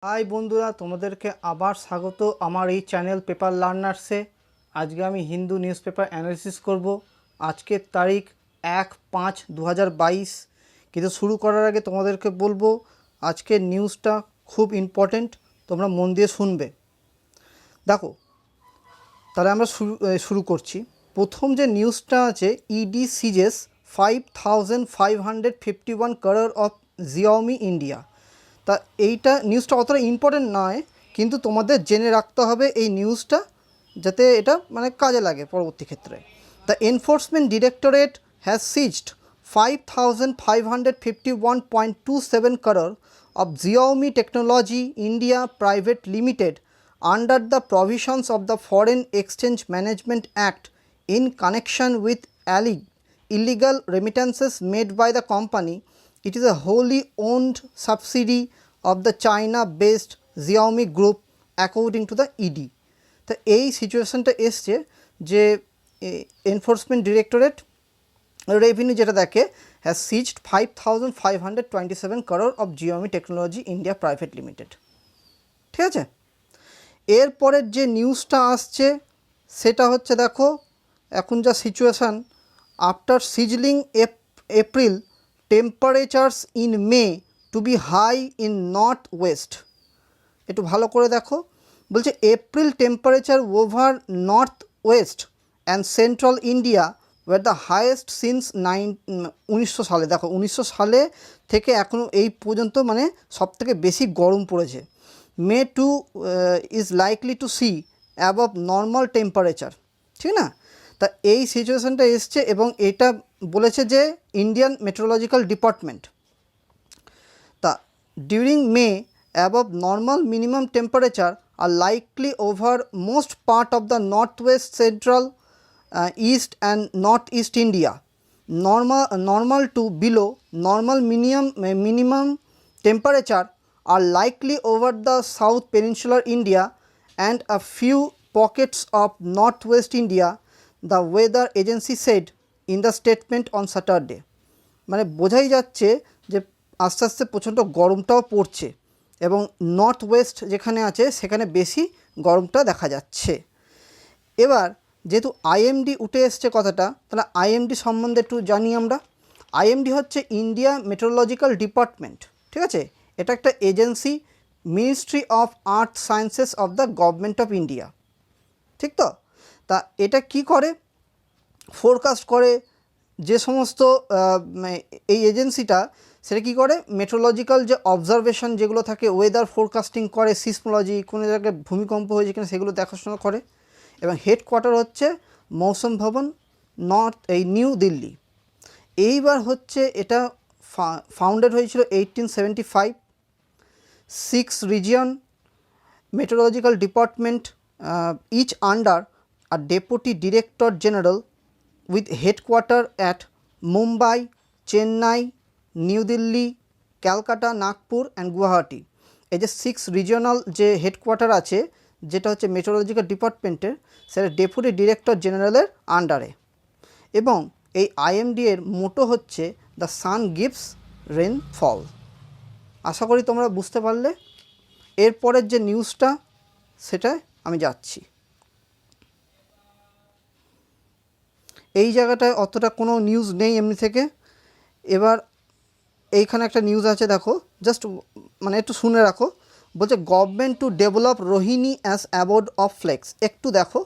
High বন্ধুরা, তোমাদেরকে আবার স্বাগত আমার এই চ্যানেল পেপার লার্নার্সে। আজকে আমি হিন্দু নিউজ পেপার অ্যানালিসিস করব। আজকের তারিখ 1/5/2022। কিন্তু শুরু করার আগে তোমাদেরকে বলবো আজকের নিউজটা খুব ইম্পর্টেন্ট, তোমরা মন দিয়ে শুনবে। দেখো, তাহলে আমরা শুরু করছি। প্রথম যে নিউজটা আছে, ED seizes 5551 crore of Xiaomi India. তা এইটা নিউজটা অতটা ইম্পর্টেন্ট নয়, কিন্তু তোমাদের জেনে রাখতে হবে এই নিউজটা, যাতে এটা মানে কাজে লাগে পরবর্তী ক্ষেত্রে। The enforcement directorate has ceased 5551.27 crore of Xiaomi Technology India Private Limited under the provisions of the Foreign Exchange Management Act in connection with illegal remittances made by the company. It is a wholly owned subsidiary of the China-based Xiaomi Group according to the ED. তো এই সিচুয়েশনটা এসছে যে enforcement directorate revenue যেটা দেখে has ceased 5527 crore of Xiaomi technology India private limited. ঠিক আছে, এরপরের যে নিউজটা আসছে সেটা হচ্ছে, দেখো এখন যা situation, after sizzling April temperatures in May to be high in north west. একটু ভালো করে দেখো, বলছে April temperature over north west and central India were the highest since 1900 সালে। দেখো 1900 সালে থেকে এখনও এই পর্যন্ত মানে সবথেকে বেশি গরম পড়েছে। May too is likely to see above normal temperature, ঠিক না? তা এই সিচুয়েশানটা এসছে এবং এটা বলেছে যে ইন্ডিয়ান মেট্রোলজিক্যাল ডিপার্টমেন্ট। তা during May above normal minimum temperature are likely over most part of the north West central east and northeast India. Normal to below normal minimum temperature are likely over the south peninsular India and a few pockets of northwest India, the weather agency said in the statement on Saturday. মানে বোঝাই যাচ্ছে যে আস্তে আস্তে প্রচণ্ড গরমটাও পড়ছে এবং north West যেখানে আছে সেখানে বেশি গরমটা দেখা যাচ্ছে। এবার যেহেতু আইএমডি উঠে এসছে কথাটা, তাহলে আইএমডি সম্বন্ধে একটু জানি আমরা। আইএমডি হচ্ছে ইন্ডিয়া মেট্রোলজিক্যাল ডিপার্টমেন্ট, ঠিক আছে? এটা একটা agency, ministry of earth sciences of the government of India, ঠিক তো? তা এটা কি করে? ফোরকাস্ট করে যে সমস্ত এই এজেন্সিটা, সেটা কী করে? মেট্রোলজিক্যাল যে অবজারভেশন যেগুলো থাকে, ওয়েদার ফোরকাস্টিং করে, সিসমোলজি, কোনো জায়গায় ভূমিকম্প হয়েছে কিনা সেগুলো দেখাশোনা করে। এবং হেডকোয়ার্টার হচ্ছে মৌসুম ভবন, নিউ দিল্লি। এইবার হচ্ছে এটা ফাউন্ডেড হয়েছিল 1875। 6 region meteorological department, each under a deputy director general with headquarter at Mumbai, Chennai, New Delhi, Calcutta, Nagpur and Guwahati. এই যে 6 রিজিয়নাল যে হেডকোয়ার্টার আছে, যেটা হচ্ছে মেট্রোলজিক্যাল ডিপার্টমেন্টের, সেটা ডেপুটি ডিরেক্টর জেনারেলের আন্ডারে। এবং এই আইএমডি এর মোটো হচ্ছে দ্য সান গিভস রেনফল। আশা করি তোমরা বুঝতে পারলে। এরপরের যে নিউজটা সেটা আমি যাচ্ছি। এই জায়গাটায় অতটা কোনো নিউজ নেই এমনি থেকে। এবার এইখানে একটা নিউজ আছে, দেখো জাস্ট মানে একটু শুনে রাখো। বলছে government to develop Rohini as aboard of flex. একটু দেখো,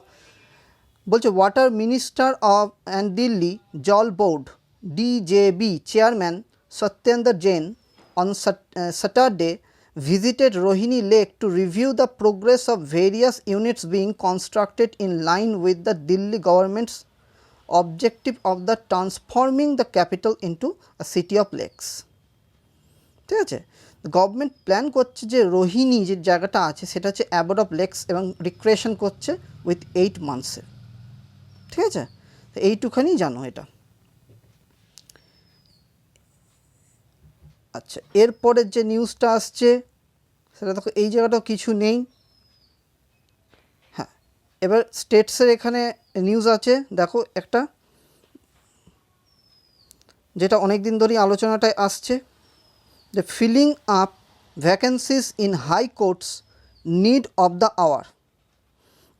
বলছে water minister of and Delhi Jal board DJB chairman Satyendar Jain on Saturday visited Rohini Lake to review the progress of various units being constructed in line with the Delhi government's objective of the transforming the capital into a city of lakes. ঠিক আছে, government plan করছে যে রোহিণী যে জায়গাটা আছে সেটা হচ্ছে aboard of lakes এবং রিক্রিয়েশন করছে উইথ 8 মান্থসে। ঠিক আছে, তো এইটুখানি জানো এটা। আচ্ছা, এরপরের যে নিউজটা আসছে সেটা দেখো, এই জায়গাটাও কিছু নেই। হ্যাঁ, এবার স্টেটসের এখানে নিউজ আছে, দেখো একটা যেটা অনেক দিন ধরেই আলোচনাটায় আসছে, যে filling up vacancies in high courts, need of the hour,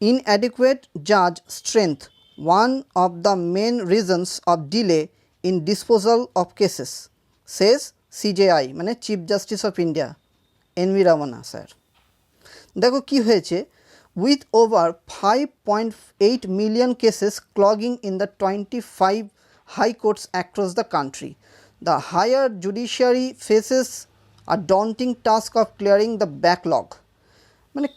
inadequate judge strength, one of the main reasons of delay in disposal of cases, says CJI মানে chief justice of India NV Ramana sir. দেখো কি হয়েছে, with over 5.8 million cases clogging in the 25 high courts across the country, the higher judiciary faces a daunting task of clearing the backlog। মানে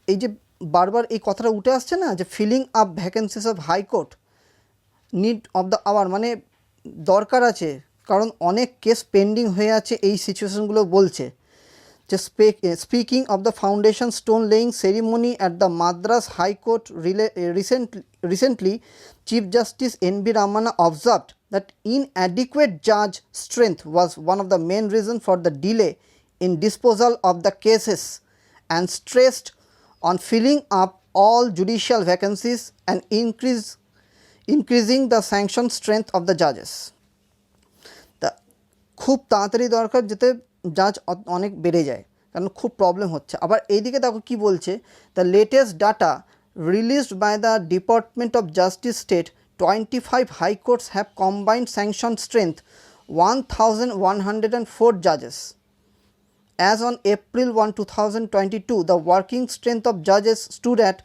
এই যে বারবার এই কথাটা উঠে আসছে না যে filling up vacancies of high court, need of the hour, মানে দরকার আছে কারণ অনেক কেস পেন্ডিং হয়ে আছে, এই সিচুয়েশনগুলো বলছে। যে speaking of the foundation stone laying ceremony at the Madras high court recently, chief justice NV Ramana observed that inadequate judge strength was one of the main reasons for the delay in disposal of the cases, and stressed on filling up all judicial vacancies and increasing the sanction strength of the judges। তা খুব তাড়াতাড়ি দরকার যাতে জাজ অনেক বেড়ে যায়, কারণ খুব প্রবলেম হচ্ছে। আবার এইদিকে দেখো কি বলছে, the latest data released by the department of justice state, 25 high courts have combined sanction strength 1104 judges. As on April 1, 2022, the working strength of judges stood at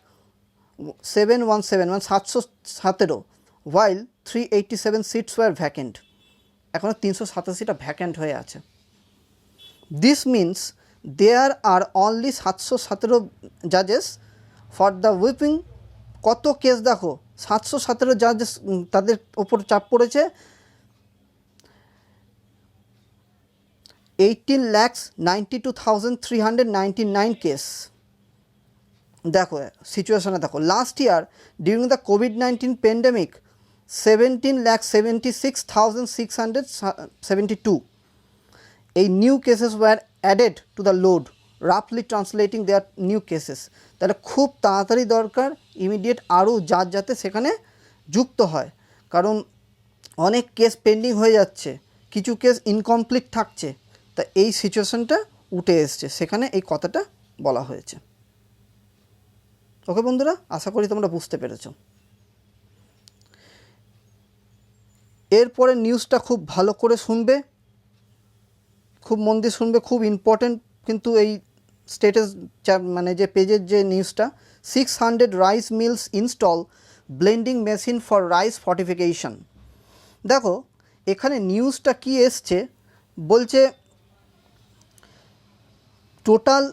717, while 387 seats were vacant. এখনো 387টা vacant হয়ে আছে। This means there are only 717 judges for the whipping। কত case দেখো, 717 জাজেস তাদের ওপর চাপ পড়েছে। 18,92,399 case. দেখো সিচুয়েশনে দেখো, লাস্ট ইয়ার ডিউরিং দ্য কোভিড-19 প্যান্ডেমিক 17,76,672 এই new cases were added to the load, রাফলি ট্রান্সলেটিং দেয়ার নিউ কেসেস। তাহলে খুব তাড়াতাড়ি দরকার ইমিডিয়েট আরও জাজ যাতে সেখানে যুক্ত হয়, কারণ অনেক কেস পেন্ডিং হয়ে যাচ্ছে, কিছু কেস ইনকমপ্লিট থাকছে। তা এই সিচুয়েশনটা উঠে এসছে, সেখানে এই কথাটা বলা হয়েছে। ওকে বন্ধুরা, আশা করি তোমরা বুঝতে পেরেছো। এরপরে নিউজটা খুব ভালো করে শুনবে, খুব মন দিয়ে শুনবে, খুব ইম্পর্টেন্ট কিন্তু এই স্টেটাস মানে যে পেজের যে নিউজটা, 600 rice mills install blending machine for rice fortification. দেখো এখানে নিউজটা কি এসছে, বলছে টোটাল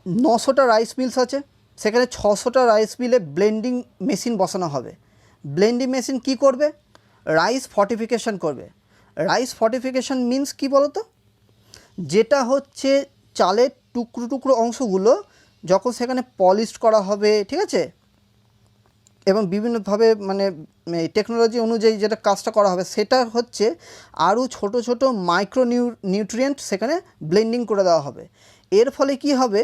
900টা রাইস মিলস আছে, সেখানে 600টা রাইস মিলে ব্লেন্ডিং মেশিন বসানো হবে। ব্লেন্ডিং মেশিন কি করবে? রাইস ফর্টিফিকেশন করবে। রাইস ফর্টিফিকেশন মিন্স কি বলো তো, যেটা হচ্ছে চালের টুকরো টুকরো অংশগুলো যখন সেখানে পলিশ করা হবে, ঠিক আছে, এবং বিভিন্নভাবে মানে টেকনোলজি অনুযায়ী যেটা কাজটা করা হবে, সেটা হচ্ছে আরও ছোট ছোট মাইক্রো নিউট্রিয়েন্ট সেখানে ব্লেন্ডিং করে দেওয়া হবে। এর ফলে কি হবে,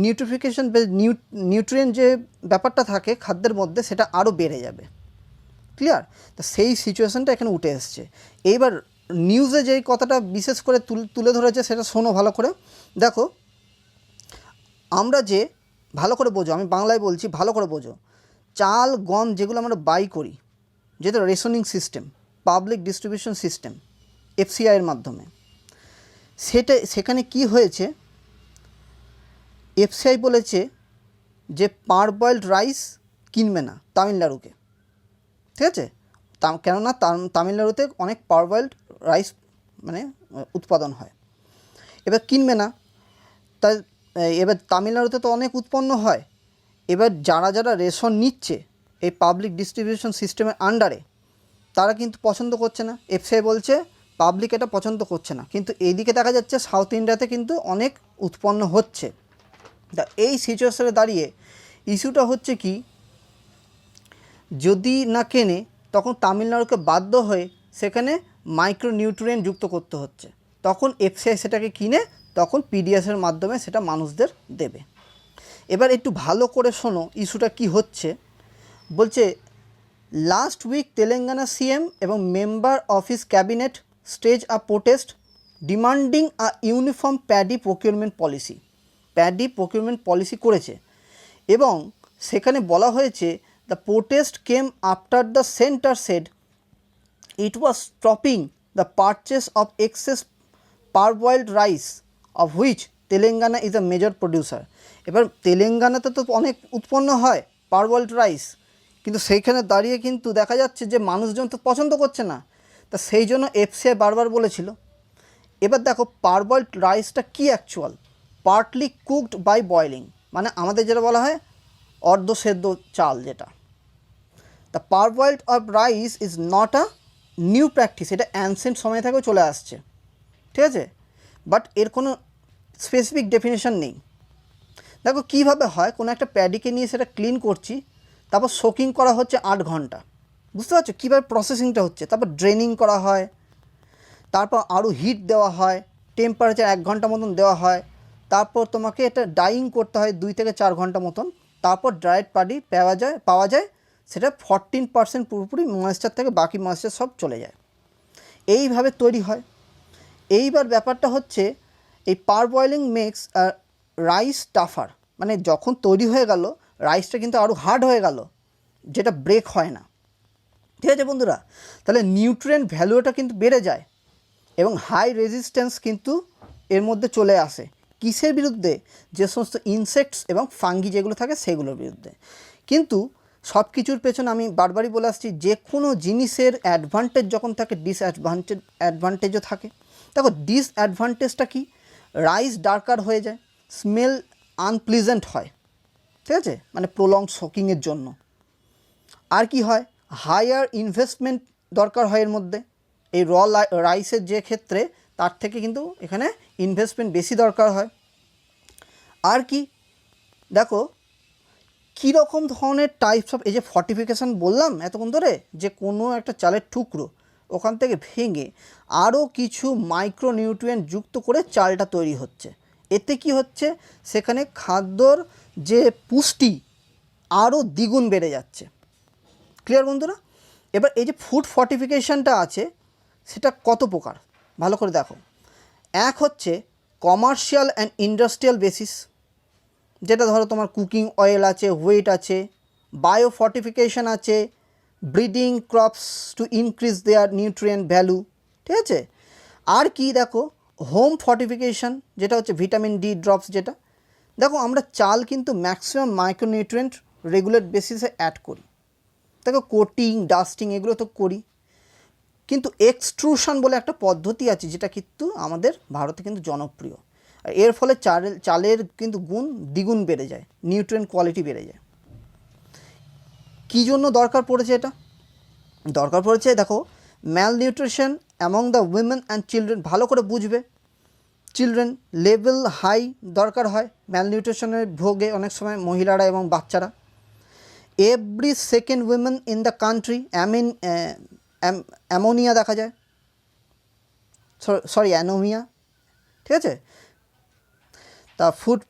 নিউট্রিফিকেশন নিউট্রিয়েন্ট যে ব্যাপারটা থাকে খাদ্যের মধ্যে, সেটা আরও বেড়ে যাবে। ক্লিয়ার? তো সেই সিচুয়েশানটা এখানে উঠে এসছে। এইবার নিউজে যেই কথাটা বিশেষ করে তুলে ধরেছে সেটা শোনো ভালো করে। দেখো আমরা যে ভালো করে বোঝো, আমি বাংলায় বলছি, ভালো করে বোঝো, চাল গম যেগুলো আমরা বাই করি, যেটা rationing system, public distribution system, এফসিআইয়ের মাধ্যমে, সেখানে কি হয়েছে, এফসিআই বলেছে যে পারবয়েলড রাইস কিনবে না তামিলনাড়ুকে, ঠিক আছে, কেননা তামিলনাড়ুতে অনেক পারবয়েলড রাইস মানে উৎপাদন হয়, এবার কিনবে না। তাই এবার তামিলনাড়ুতে তো অনেক উৎপন্ন হয়, এবার যারা যারা রেশন নিচ্ছে এই পাবলিক ডিস্ট্রিবিউশন সিস্টেমের আন্ডারে, তারা কিন্তু পছন্দ করছে না। এফসিআই বলছে পাবলিক এটা পছন্দ করছে না, কিন্তু এইদিকে দেখা যাচ্ছে সাউথ ইন্ডিয়াতে কিন্তু অনেক উৎপন্ন হচ্ছে। তা এই সিচুয়েশনে দাঁড়িয়ে ইস্যুটা হচ্ছে কি, যদি না কেনে তখন তামিলনাড়ুকে বাধ্য হয়ে সেখানে মাইক্রো নিউট্রিয়েন্ট যুক্ত করতে হচ্ছে, তখন এফসিআই সেটাকে কিনে তখন পিডিএসের মাধ্যমে সেটা মানুষদের দেবে। এবার একটু ভালো করে শোনো ইস্যুটা কি হচ্ছে। বলছে লাস্ট উইক তেলেঙ্গানা সিএম এবং member of his cabinet stage a protest demanding a uniform paddy procurement policy, paddy procurement policy করেছে এবং সেখানে বলা হয়েছে the protest came after the centre said it was stopping the purchase of excess parboiled rice of which Telangana is a major producer। এবার তেলেঙ্গানাতে তো অনেক উৎপন্ন হয় পারবয়েলড রাইস, কিন্তু সেইখানে দাঁড়িয়ে কিন্তু দেখা যাচ্ছে যে মানুষজন তো পছন্দ করছে না, তা সেই জন্য এফসিআই বারবার বলেছিল। এবার দেখো পারবয়েলড রাইসটা কি actual, partly cooked by boiling, মানে আমাদের যেটা বলা হয় অর্ধ সেদ্ধ চাল যেটা। The parboiled of rice is not a new practice, এটা অ্যানসেন্ট সময় থেকেও চলে আসছে, ঠিক আছে, বাট এর কোনো স্পেসিফিক ডেফিনেশন নেই। দেখো কীভাবে হয়, কোনো একটা প্যাডিকে নিয়ে সেটা ক্লিন করছি, তারপর সোকিং করা হচ্ছে 8 ঘন্টা, বুঝতে পারছো কীভাবে প্রসেসিংটা হচ্ছে, তারপর ড্রেনিং করা হয়, তারপর আরও হিট দেওয়া হয়, টেম্পারেচার 1 ঘন্টা মতন দেওয়া হয়, তারপর তোমাকে এটা ডাইং করতে হয় 2 থেকে 4 ঘন্টা মতন, তারপর ড্রাইড প্যাডি পাওয়া যায়, সেটা 14% পুরোপুরি ময়েশ্চার থেকে বাকি ময়েশ্চার সব চলে যায়, এইভাবে তৈরি হয়। এইবার ব্যাপারটা হচ্ছে এই পারবয়েলিং মেক্স রাইস টাফার, মানে যখন তৈরি হয়ে গেল রাইসটা কিন্তু আরও হার্ড হয়ে গেল, যেটা ব্রেক হয় না, ঠিক আছে বন্ধুরা। তাহলে নিউট্রিয়েন্ট ভ্যালুটা কিন্তু বেড়ে যায় এবং হাই রেজিস্ট্যান্স কিন্তু এর মধ্যে চলে আসে, কিসের বিরুদ্ধে, যে সমস্ত ইনসেক্টস এবং ফাঙ্গি যেগুলো থাকে সেগুলোর বিরুদ্ধে। কিন্তু সব কিছুর পেছনে আমি বারবারই বলে আসছি, যে কোনো জিনিসের অ্যাডভান্টেজ যখন থাকে অ্যাডভান্টেজও থাকে। দেখো ডিসঅ্যাডভান্টেজটা কি, রাইস ডার্কার হয়ে যায়, স্মেল আনপ্লিজেন্ট হয়, ঠিক আছে, মানে প্রলং সোকিংয়ের জন্য। আর কি হয়, হায়ার ইনভেস্টমেন্ট দরকার হয় এর মধ্যে, এই রাইসের যে ক্ষেত্রে তার থেকে কিন্তু এখানে ইনভেস্টমেন্ট বেশি দরকার হয়। আর কি দেখো কীরকম ধরনের টাইপস অফ, এই যে ফর্টিফিকেশান বললাম এতক্ষণ ধরে, যে কোনো একটা চালের টুকরো ওখান থেকে ভেঙে আরও কিছু মাইক্রোনিউট্রিয়েন্ট যুক্ত করে চালটা তৈরি হচ্ছে, এতে কি হচ্ছে, সেখানে খাদ্যর যে পুষ্টি আরও দ্বিগুণ বেড়ে যাচ্ছে। ক্লিয়ার বন্ধুরা? এবার এই যে ফুড ফর্টিফিকেশানটা আছে সেটা কত প্রকার ভালো করে দেখো। এক হচ্ছে কমার্শিয়াল অ্যান্ড ইন্ডাস্ট্রিয়াল বেসিস, যেটা ধরো তোমার কুকিং অয়েল আছে, ওয়েট আছে, বায়ো ফর্টিফিকেশান আছে, breeding crops to increase their nutrient value, ঠিক আছে। আর কি দেখো হোম ফর্টিফিকেশান, যেটা হচ্ছে ভিটামিন ডি ড্রপস, যেটা দেখো আমরা চাল কিন্তু ম্যাক্সিমাম মাইক্রোনিউট্রিয়েন্ট রেগুলার বেসিসে অ্যাড করি, দেখো কোটিং ডাস্টিং এগুলো তো করি, কিন্তু এক্সট্রুশন বলে একটা পদ্ধতি আছে যেটা কিন্তু আমাদের ভারতে কিন্তু জনপ্রিয়, আর এর ফলে চালের কিন্তু গুণ দ্বিগুণ বেড়ে যায়, নিউট্রিয়েন্ট কোয়ালিটি বেড়ে যায়। কী জন্য দরকার পড়েছে এটা, দরকার পড়েছে দেখো malnutrition among the women and children, ভালো করে বুঝবে, চিলড্রেন লেভেল হাই দরকার হয়, ম্যাল নিউট্রিশনের ভোগে অনেক সময় মহিলারা এবং বাচ্চারা। Every second women in the country ammonia দেখা যায়, সরি অ্যানোমিয়া, ঠিক আছে, তা ফুড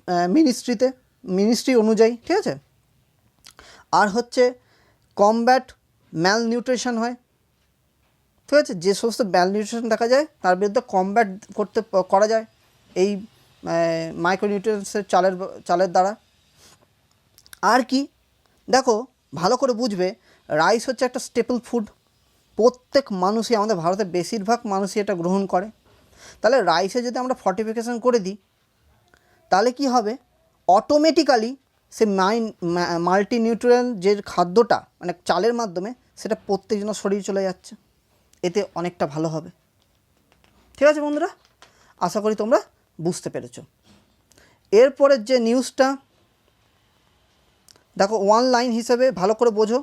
মিনিস্ট্রি অনুযায়ী, ঠিক আছে। আর হচ্ছে কমব্যাট ম্যাল নিউট্রিশন হয়, ঠিক আছে, যে সমস্ত ম্যাল নিউট্রিশন দেখা যায় তার বিরুদ্ধে কমব্যাট করা যায় এই মাইক্রোনিউট্রিয়েন্টসের চালের দ্বারা। আর কি দেখো ভালো করে বুঝবে, রাইস হচ্ছে একটা স্টেপল ফুড, প্রত্যেক মানুষই, আমাদের ভারতের বেশিরভাগ মানুষই এটা গ্রহণ করে। তাহলে রাইসে যদি আমরা ফর্টিফিকেশান করে দিই তাহলে কি হবে, অটোমেটিক্যালি সে মাল্টিনিউট্রিয়েন্ট যে খাদ্যটা মানে চালের মাধ্যমে সেটা প্রত্যেকজনের শরীরে চলে যাচ্ছে, এতে অনেকটা ভালো হবে। ঠিক আছে বন্ধুরা, আশা করি তোমরা বুঝতে পেরেছ। এরপরের যে নিউজটা দেখো ওয়ান লাইন হিসেবে ভালো করে বোঝো,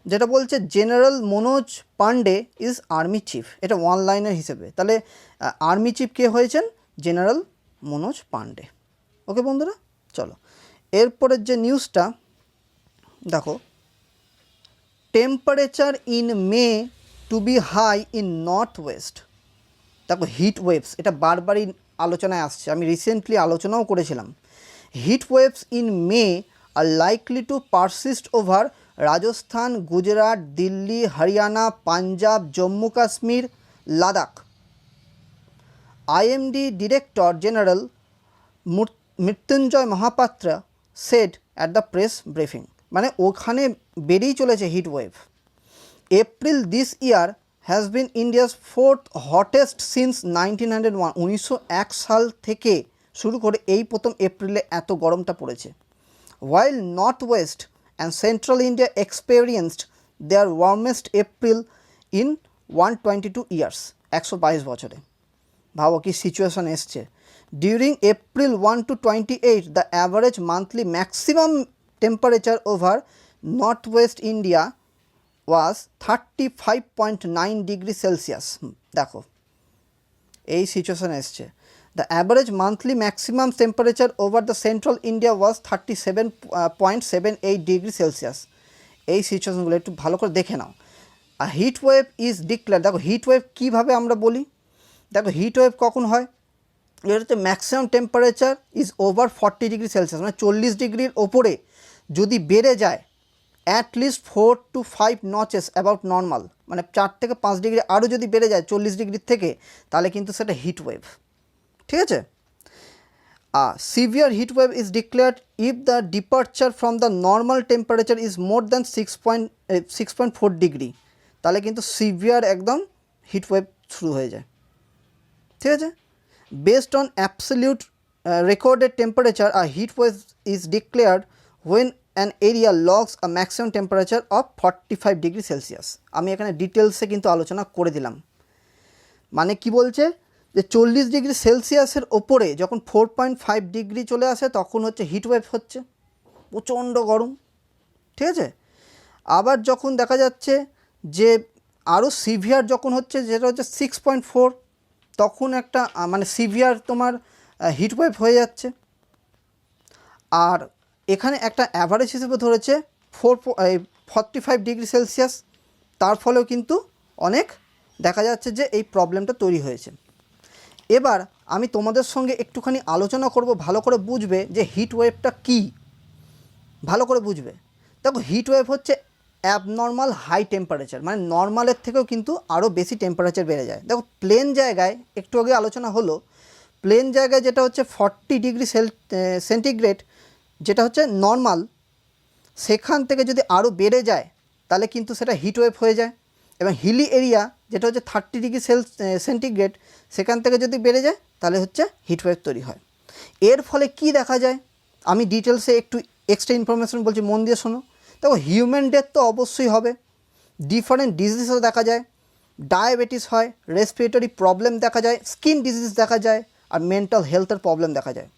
যেটা বলছে general Manoj Pande is army chief, এটা ওয়ান লাইনের হিসেবে। তাহলে আর্মি চিফ কে হয়েছেন, জেনারেল মনোজ পান্ডে। ওকে বন্ধুরা, চলো এরপরের যে নিউজটা দেখো, temperature in May to be high in north west. দেখো হিট ওয়েভস, এটা বারবারই আলোচনায় আসছে, আমি রিসেন্টলি আলোচনাও করেছিলাম। Heat waves in May are likely to persist over Rajasthan, Gujarat, Delhi, Haryana, Punjab, Jammu Kashmir, Ladakh. IMD Director General Mrityunjay Mohapatra said at the press briefing, মানে ওখানে বেরিয়ে চলেছে heat wave. April this year has been India's fourth hottest since 1901, 1901 সাল থেকে শুরু করে এই প্রথম এপ্রিলে এত গরমটা পড়েছে। while north west and central India experienced their warmest April in 122 years, 122 বছরে। ভাবো কি সিচুয়েশন এসছে। During April 1 to 28, the average monthly maximum temperature over northwest India was 35.9 degrees Celsius. দেখো এই সিচুয়েশন এসছে। The average monthly maximum temperature over the central India was 37.78 degrees Celsius. এই সিচুয়েশনগুলো একটু ভালো করে দেখে নাও। A heat wave is declared, দেখো heat wave কীভাবে আমরা বলি, দেখো হিট ওয়েভ কখন হয়, এটা হচ্ছে maximum temperature is over 40 degree Celsius, মানে 40 ডিগ্রির ওপরে যদি বেড়ে যায় অ্যাটলিস্ট 4 to 5 নচেস অ্যাবাউট নর্মাল, মানে 4 থেকে 5 ডিগ্রি আরও যদি বেড়ে যায় 40 ডিগ্রির থেকে, তাহলে কিন্তু সেটা হিট ওয়েভ। ঠিক আছে। Severe heat wave is declared if the departure from the normal temperature is more than 6.4 degree, তাহলে কিন্তু সিভিয়ার একদম হিট ওয়েভ শুরু হয়ে যায়। ঠিক আছে। Based on absolute recorded temperature, a heat wave is declared when an area logs a maximum temperature of 45 degree Celsius. আমি এখানে ডিটেলসে কিন্তু আলোচনা করে দিলাম। মানে কি বলছে যে 40 ডিগ্রি সেলসিয়াসের ওপরে যখন 4.5 ডিগ্রি চলে আসে তখন হচ্ছে হিট ওয়েভ হচ্ছে, প্রচণ্ড গরম। ঠিক আছে। আবার যখন দেখা যাচ্ছে যে আরও সিভিয়ার যখন হচ্ছে, যেটা হচ্ছে 6.4, তখন একটা মানে সিভিয়ার তোমার হিট ওয়েভ হয়ে যাচ্ছে। আর এখানে একটা অ্যাভারেজ হিসেবে ধরেছে 45 ডিগ্রি সেলসিয়াস, তার ফলেও কিন্তু অনেক দেখা যাচ্ছে যে এই প্রবলেমটা তৈরি হয়েছে। এবার আমি তোমাদের সঙ্গে একটুখানি আলোচনা করব, ভালো করে বুঝবে যে হিট ওয়েভটা কী, ভালো করে বুঝবে। দেখো হিট ওয়েভ হচ্ছে অ্যাবনর্মাল হাই টেম্পারেচার, মানে নর্মালের থেকেও কিন্তু আরও বেশি টেম্পারেচার বেড়ে যায়। দেখো প্লেন জায়গায় একটু আগে আলোচনা হলো, প্লেন জায়গায় যেটা হচ্ছে 40 ডিগ্রি সেন্টিগ্রেড যেটা হচ্ছে নর্মাল, সেখান থেকে যদি আরও বেড়ে যায় তাহলে কিন্তু সেটা হিট ওয়েভ হয়ে যায়। এবং হিলি এরিয়া যেটা হচ্ছে 30 ডিগ্রি সেন্টিগ্রেড, সেখান থেকে যদি বেড়ে যায় তাহলে হচ্ছে হিট ওয়েভ তৈরি হয়। এর ফলে কি দেখা যায়, আমি ডিটেলসে একটু এক্সট্রা ইনফরমেশন বলছি, মন দিয়ে শোনো। দেখো হিউম্যান ডেথ তো অবশ্যই হবে, ডিফারেন্ট ডিজিজও দেখা যায়, ডায়াবেটিস হয়, রেসপিরেটরি প্রবলেম দেখা যায়, স্কিন ডিজিজ দেখা যায়, আর মেন্টাল হেলথের প্রবলেম দেখা যায়।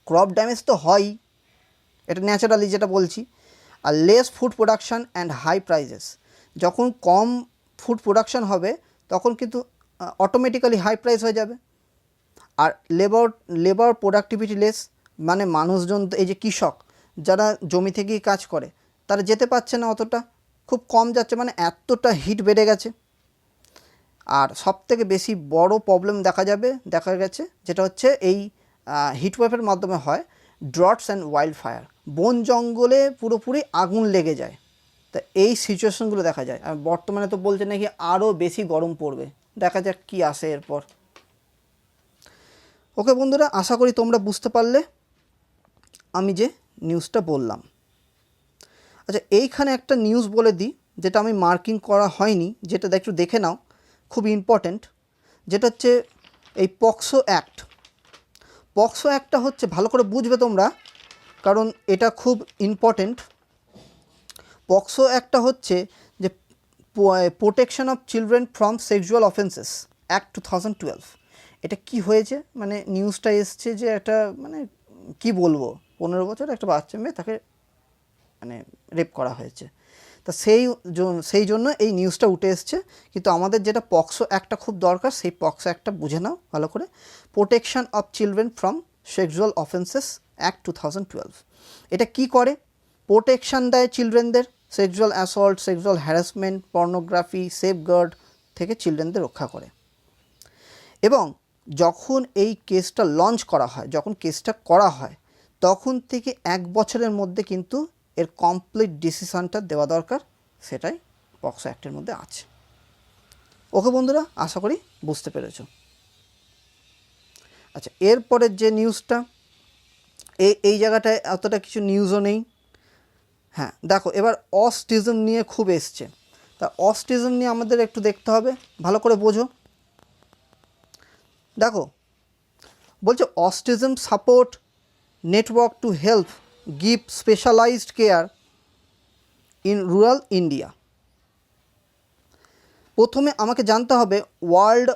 ক্রপ ড্যামেজ তো হয়ই, এটা ন্যাচারালি যেটা বলছি। আর less food production and high prices, যখন কম ফুড প্রোডাকশান হবে তখন কিন্তু অটোমেটিক্যালি হাই প্রাইস হয়ে যাবে। আর লেবার প্রোডাক্টিভিটি লেস, মানে মানুষজন, এই যে কৃষক যারা জমি থেকেই কাজ করে তারা যেতে পারছে না, অতটা খুব কম যাচ্ছে, মানে এতটা হিট বেড়ে গেছে। আর সবথেকে বেশি বড় প্রবলেম দেখা গেছে যেটা হচ্ছে এই হিট ওয়েভের মাধ্যমে হয় ড্রটস অ্যান্ড ওয়াইল্ড ফায়ার, বন জঙ্গলে পুরোপুরি আগুন লেগে যায়। তা এই সিচুয়েশনগুলো দেখা যায়। আর বর্তমানে তো বলছে নাকি আরও বেশি গরম পড়বে, দেখা যাক কি আসে এরপর। ওকে বন্ধুরা, আশা করি তোমরা বুঝতে পারলে আমি যে নিউজটা বললাম। আচ্ছা, এইখানে একটা নিউজ বলে দিই যেটা আমি মার্কিং করা হয়নি, যেটা একটু দেখে নাও, খুব ইম্পর্ট্যান্ট। যেটা হচ্ছে এই পক্সো অ্যাক্ট। পক্সো অ্যাক্টটা হচ্ছে, ভালো করে বুঝবে তোমরা কারণ এটা খুব ইম্পর্ট্যান্ট। পক্সো অ্যাক্টটা হচ্ছে যে protection of children from sexual offences act 2012। এটা কি হয়েছে, মানে নিউজটা এসছে যে একটা, মানে কি বলবো, 15 বছর একটা বাচ্চা মেয়ে, তাকে মানে রেপ করা হয়েছে। তা সেই জন্য এই নিউজটা উঠে এসছে। কিন্তু আমাদের যেটা পক্সো অ্যাক্টটা খুব দরকার, সেই পক্সো অ্যাক্টটা বুঝে নাও ভালো করে। Protection of children from sexual offences act 2012। এটা কি করে, প্রোটেকশান দেয় চিলড্রেনদের sexual assault, sexual harassment, pornography, safeguard থেকে চিলড্রেনদের রক্ষা করে। এবং যখন এই কেসটা লঞ্চ করা হয়, যখন কেসটা করা হয়, তখন থেকে 1 বছরের মধ্যে কিন্তু এর কমপ্লিট ডিসিশনটা দেওয়া দরকার, সেটাই পক্সো অ্যাক্টের মধ্যে আছে। ওকে বন্ধুরা, আশা করি বুঝতে পেরেছো। আচ্ছা, এরপরের যে নিউজটা, এই জায়গাটায় এতটা কিছু নিউজও নেই। হ্যাঁ দেখো, এবার অটিজম নিয়ে খুব এসছে, তা অটিজম নিয়ে আমাদের একটু দেখতে হবে, ভালো করে বোঝো। দেখো বলছে autism support network to help give specialized care in rural India. প্রথমে আমাকে জানতে হবে ওয়ার্ল্ড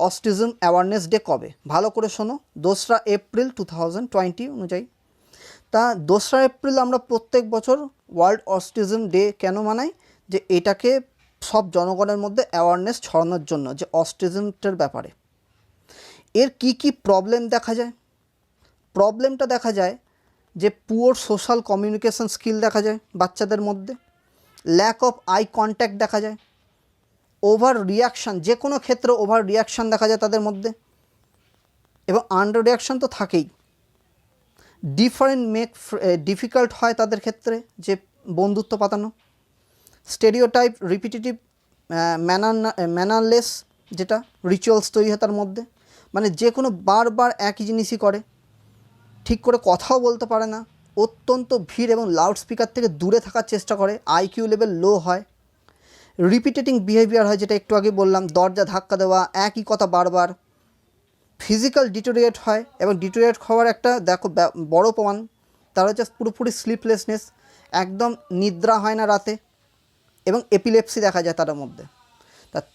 অটিজম অ্যাওয়ারনেস ডে কবে, ভালো করে শোনো, 2রা এপ্রিল 2020 অনুযায়ী। তা 2রা এপ্রিল আমরা প্রত্যেক বছর ওয়ার্ল্ড অটিজম ডে কেন মানাই, যে এটাকে সব জনগণের মধ্যে অ্যাওয়ারনেস ছড়ানোর জন্য যে অটিজমটার ব্যাপারে। এর কি কি প্রবলেম দেখা যায়? প্রবলেমটা দেখা যায় যে পুওর সোশ্যাল কমিউনিকেশন স্কিল দেখা যায় বাচ্চাদের মধ্যে, ল্যাক অফ আই কন্ট্যাক্ট দেখা যায়, ওভার রিয়াকশান, যে কোনো ক্ষেত্রে ওভার রিয়াকশান দেখা যায় তাদের মধ্যে, এবং আন্ডার রিয়াকশান তো থাকেই। ডিফিকাল্ট হয় তাদের ক্ষেত্রে যে বন্ধুত্ব পাতানো, স্টেরিওটাইপ রিপিটিটিভ ম্যানারলেস, যেটা রিচুয়ালস তৈরি হয় তার মধ্যে, মানে যে কোনো বারবার একই জিনিসই করে, ঠিক করে কথাও বলতে পারে না, অত্যন্ত ভিড় এবং লাউড স্পিকার থেকে দূরে থাকার চেষ্টা করে, আইকিউ লেভেল লো হয়, রিপিটেটিং বিহেভিয়ার হয়, যেটা একটু আগে বললাম, দরজা ধাক্কা দেওয়া, একই কথা বারবার, ফিজিক্যাল ডিটোরিয়েট হয়, এবং ডিটোরিয়েট হওয়ার একটা দেখো বড় প্রমাণ তার হচ্ছে পুরোপুরি স্লিপলেসনেস, একদম নিদ্রা হয় না রাতে, এবং এপিলেপসি দেখা যায় তার মধ্যে।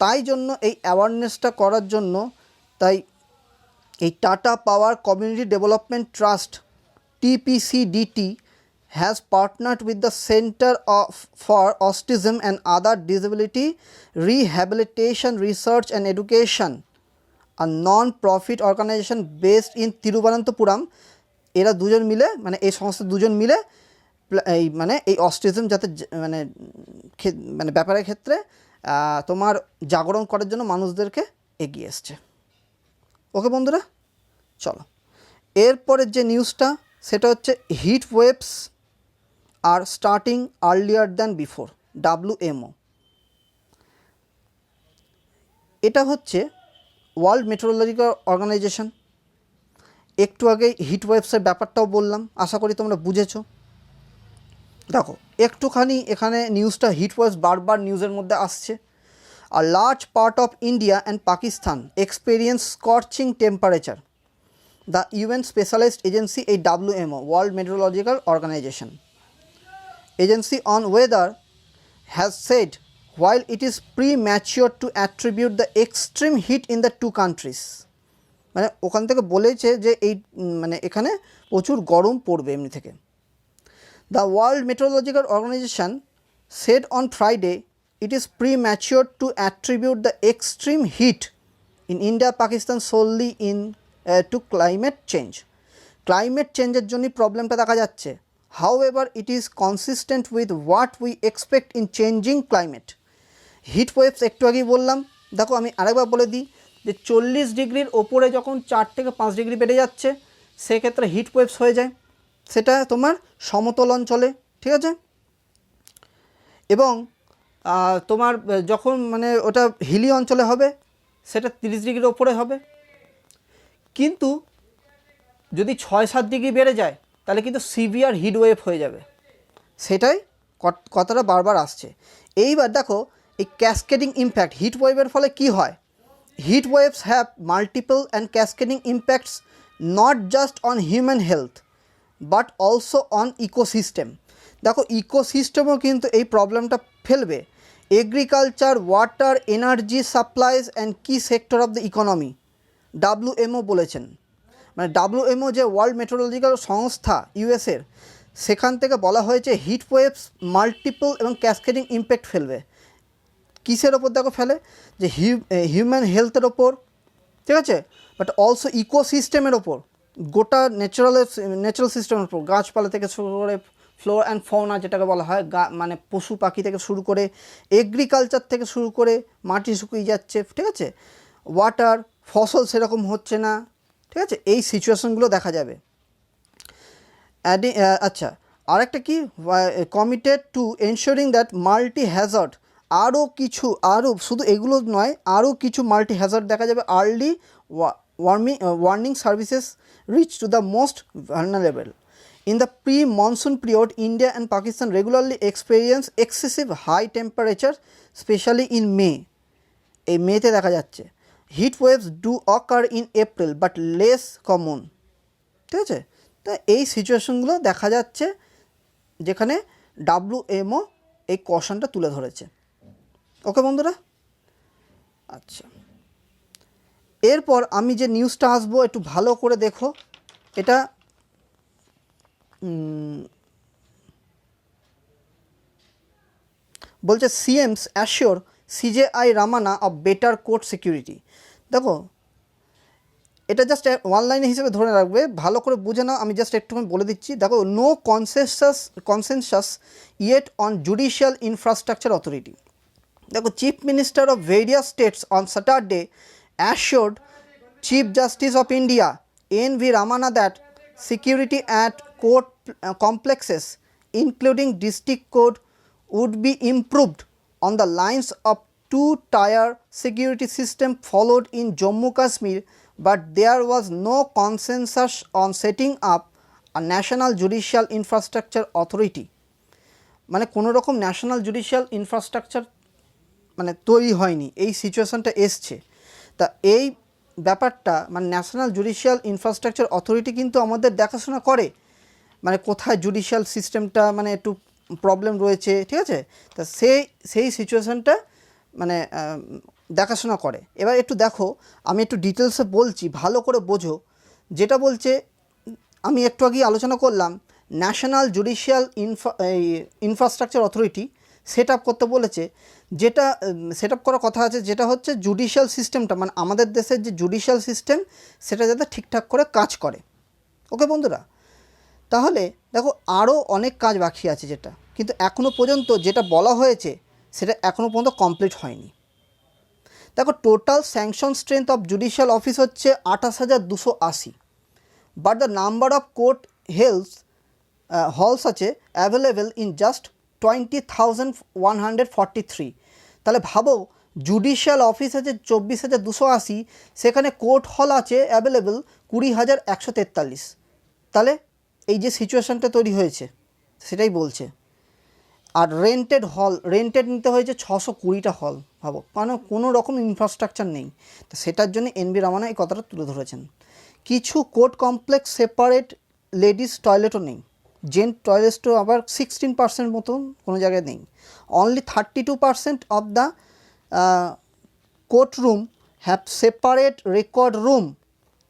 তাই জন্য এই অ্যাওয়ারনেসটা করার জন্য তাই এই tata power community development trust TPCDT has partnered with the Center for Autism and Other Disability Rehabilitation Research and Education, a non-profit organization based in Thiruvananthapuram. এরা দুজন মিলে, মানে এই সংস্থা দুজন মিলে এই অটিজম যাতে মানে ব্যাপারের ক্ষেত্রে তোমার জাগরণ করার জন্য মানুষদেরকে এগিয়ে এসছে। ওকে বন্ধুরা, চলো এরপরের যে নিউজটা সেটা হচ্ছে heat waves are starting earlier than before, WMO। এটা হচ্ছে ওয়ার্ল্ড মেট্রোলজিক্যাল অর্গানাইজেশন। একটু আগে হিট ওয়েভসের ব্যাপারটাও বললাম, আশা করি তোমরা বুঝেছো। দেখো একটুখানি এখানে নিউজটা, হিট ওয়েভস বারবার নিউজের মধ্যে আসছে। A large part of India and Pakistan experience scorching temperature. The UN Specialized Agency, a WMO, World Meteorological Organization, Agency on Weather, has said while it is premature to attribute the extreme heat in the two countries, মানে ওখান থেকে বলেছে যে এই মানে এখানে প্রচুর গরম পড়বে এমনি থেকে। The World Meteorological Organization said on Friday it is premature to attribute the extreme heat in India, Pakistan solely to climate change. Climate changeের জন্য প্রবলেমটা দেখা যাচ্ছে। However, it is consistent with what we expect in changing climate. Heat waves একটু আগেই বললাম। দেখো আমি আরেকবার বলে দিই যে 40 ডিগ্রির ওপরে যখন 4 থেকে 5 ডিগ্রি বেড়ে যাচ্ছে সেক্ষেত্রে হিট ওয়েভস হয়ে যায়, সেটা তোমার সমতল অঞ্চলে, ঠিক আছে। এবং তোমার যখন মানে ওটা হিলি অঞ্চলে হবে সেটা 30 ডিগ্রির ওপরে হবে। কিন্তু যদি 6-7 ডিগ্রি বেড়ে যায় তাহলে কিন্তু সিভিয়ার হিট ওয়েভ হয়ে যাবে, সেটাই কথাটা বারবার আসছে। এইবার দেখো এই ক্যাসকেডিং ইম্প্যাক্ট, হিট ওয়েভের ফলে কি হয়, heat waves have multiple and cascading impacts not just on human health but also on ecosystem. দেখো ইকোসিস্টেমও কিন্তু এই প্রবলেমটা ফেলবে। Agriculture, water, energy supplies and key sector of the economy, WMO বলেছেন। মানে WMO যে ওয়ার্ল্ড মেট্রোলজিক্যাল সংস্থা ইউএসের, সেখান থেকে বলা হয়েছে হিট ওয়েভস মাল্টিপল এবং ক্যাসকেডিং ইম্প্যাক্ট ফেলবে। কিসের ওপর দেখো ফেলে, যে হিউম্যান হেলথের ওপর, ঠিক আছে, বাট অলসো ইকোসিস্টেমের ওপর, গোটা ন্যাচারাল সিস্টেমের ওপর, গাছপালা থেকে শুরু করে ফ্লোরা অ্যান্ড ফৌনা যেটাকে বলা হয়, মানে পশু পাখি থেকে শুরু করে, এগ্রিকালচার থেকে শুরু করে, মাটি শুকিয়ে যাচ্ছে, ঠিক আছে, ওয়াটার, ফসল সেরকম হচ্ছে না, ঠিক আছে, এই সিচুয়েশনগুলো দেখা যাবে। আচ্ছা আরেকটা কি, committed two ensuring that multi Hazard, আরও শুধু এগুলো নয়, আরও কিছু মাল্টি হ্যাজার্ড দেখা যাবে early warning services reach to the most vulnerable. In the pre-monsoon period, India and Pakistan regularly experience excessive high temperature, especially in May. এই মেতে দেখা যাচ্ছে heat waves do occur in April but less common. ঠিক আছে, তা এই সিচুয়েশনগুলো দেখা যাচ্ছে যেখানে WMO এই কশনটা তুলে ধরেছে। ওকে বন্ধুরা, আচ্ছা এরপর আমি যে নিউজটা আসবো একটু ভালো করে দেখো। এটা বলছে CMs assure CJI Ramana of better court security. দেখো এটা জাস্ট ওয়ান লাইন হিসেবে ধরে রাখবে, ভালো করে বুঝে নাও, আমি জাস্ট একটুখানি বলে দিচ্ছি। দেখো, no consensus yet on judicial infrastructure authority. দেখো, chief minister of various states on Saturday assured chief justice of India NV Ramana that security at court complexes including district court would be improved on the lines of two-tier security system followed in Jammu Kashmir, but there was no consensus on setting up a national judicial infrastructure authority. মানে কোনো রকম national judicial infrastructure মানে তৈরি হয়নি, এই সিচুয়েশনটা এসছে। তা এই ব্যাপারটা মানে ন্যাশনাল জুডিশিয়াল ইনফ্রাস্ট্রাকচার অথরিটি কিন্তু আমাদের দেখাশোনা করে, মানে কোথায় জুডিশিয়াল সিস্টেমটা মানে একটু প্রবলেম রয়েছে, ঠিক আছে, তা সেই সিচুয়েশনটা মানে দেখাশোনা করে। এবার একটু দেখো, আমি একটু ডিটেলসে বলছি, ভালো করে বোঝো। যেটা বলছে আমি একটু আগেই আলোচনা করলাম, national judicial infrastructure authority set up করতে বলেছে। যেটা সেট আপ করার কথা আছে, যেটা হচ্ছে জুডিশিয়াল সিস্টেমটা মানে আমাদের দেশের যে জুডিশিয়াল সিস্টেম সেটা যাতে ঠিকঠাক করে কাজ করে। ওকে বন্ধুরা, তাহলে দেখো আরও অনেক কাজ বাকি আছে যেটা, কিন্তু এখনও পর্যন্ত যেটা বলা হয়েছে সেটা এখনও পর্যন্ত কমপ্লিট হয়নি। দেখো, total sanction strength of judicial office হচ্ছে 28,280, but the number of court halls আছে অ্যাভেলেবেল ইন জাস্ট 20,143। তাহলে ভাবো, জুডিশিয়াল অফিস আছে 24,280, সেখানে কোর্ট হল আছে অ্যাভেলেবেল 20,143। তাহলে এই যে সিচুয়েশানটা তৈরি হয়েছে সেটাই বলছে। আর রেন্টেড নিতে হয়েছে 620টা হল। ভাবো, মানে কোনো রকম ইনফ্রাস্ট্রাকচার নেই। তো সেটার জন্য NV রামানা এই কথাটা তুলে ধরেছেন। কিছু কোর্ট কমপ্লেক্স সেপারেট লেডিস টয়লেটও নেই, জেন্ট টয়লেটও আবার 16% মতন কোনো জায়গায় নেই। Only 32% of the court room have separate record room,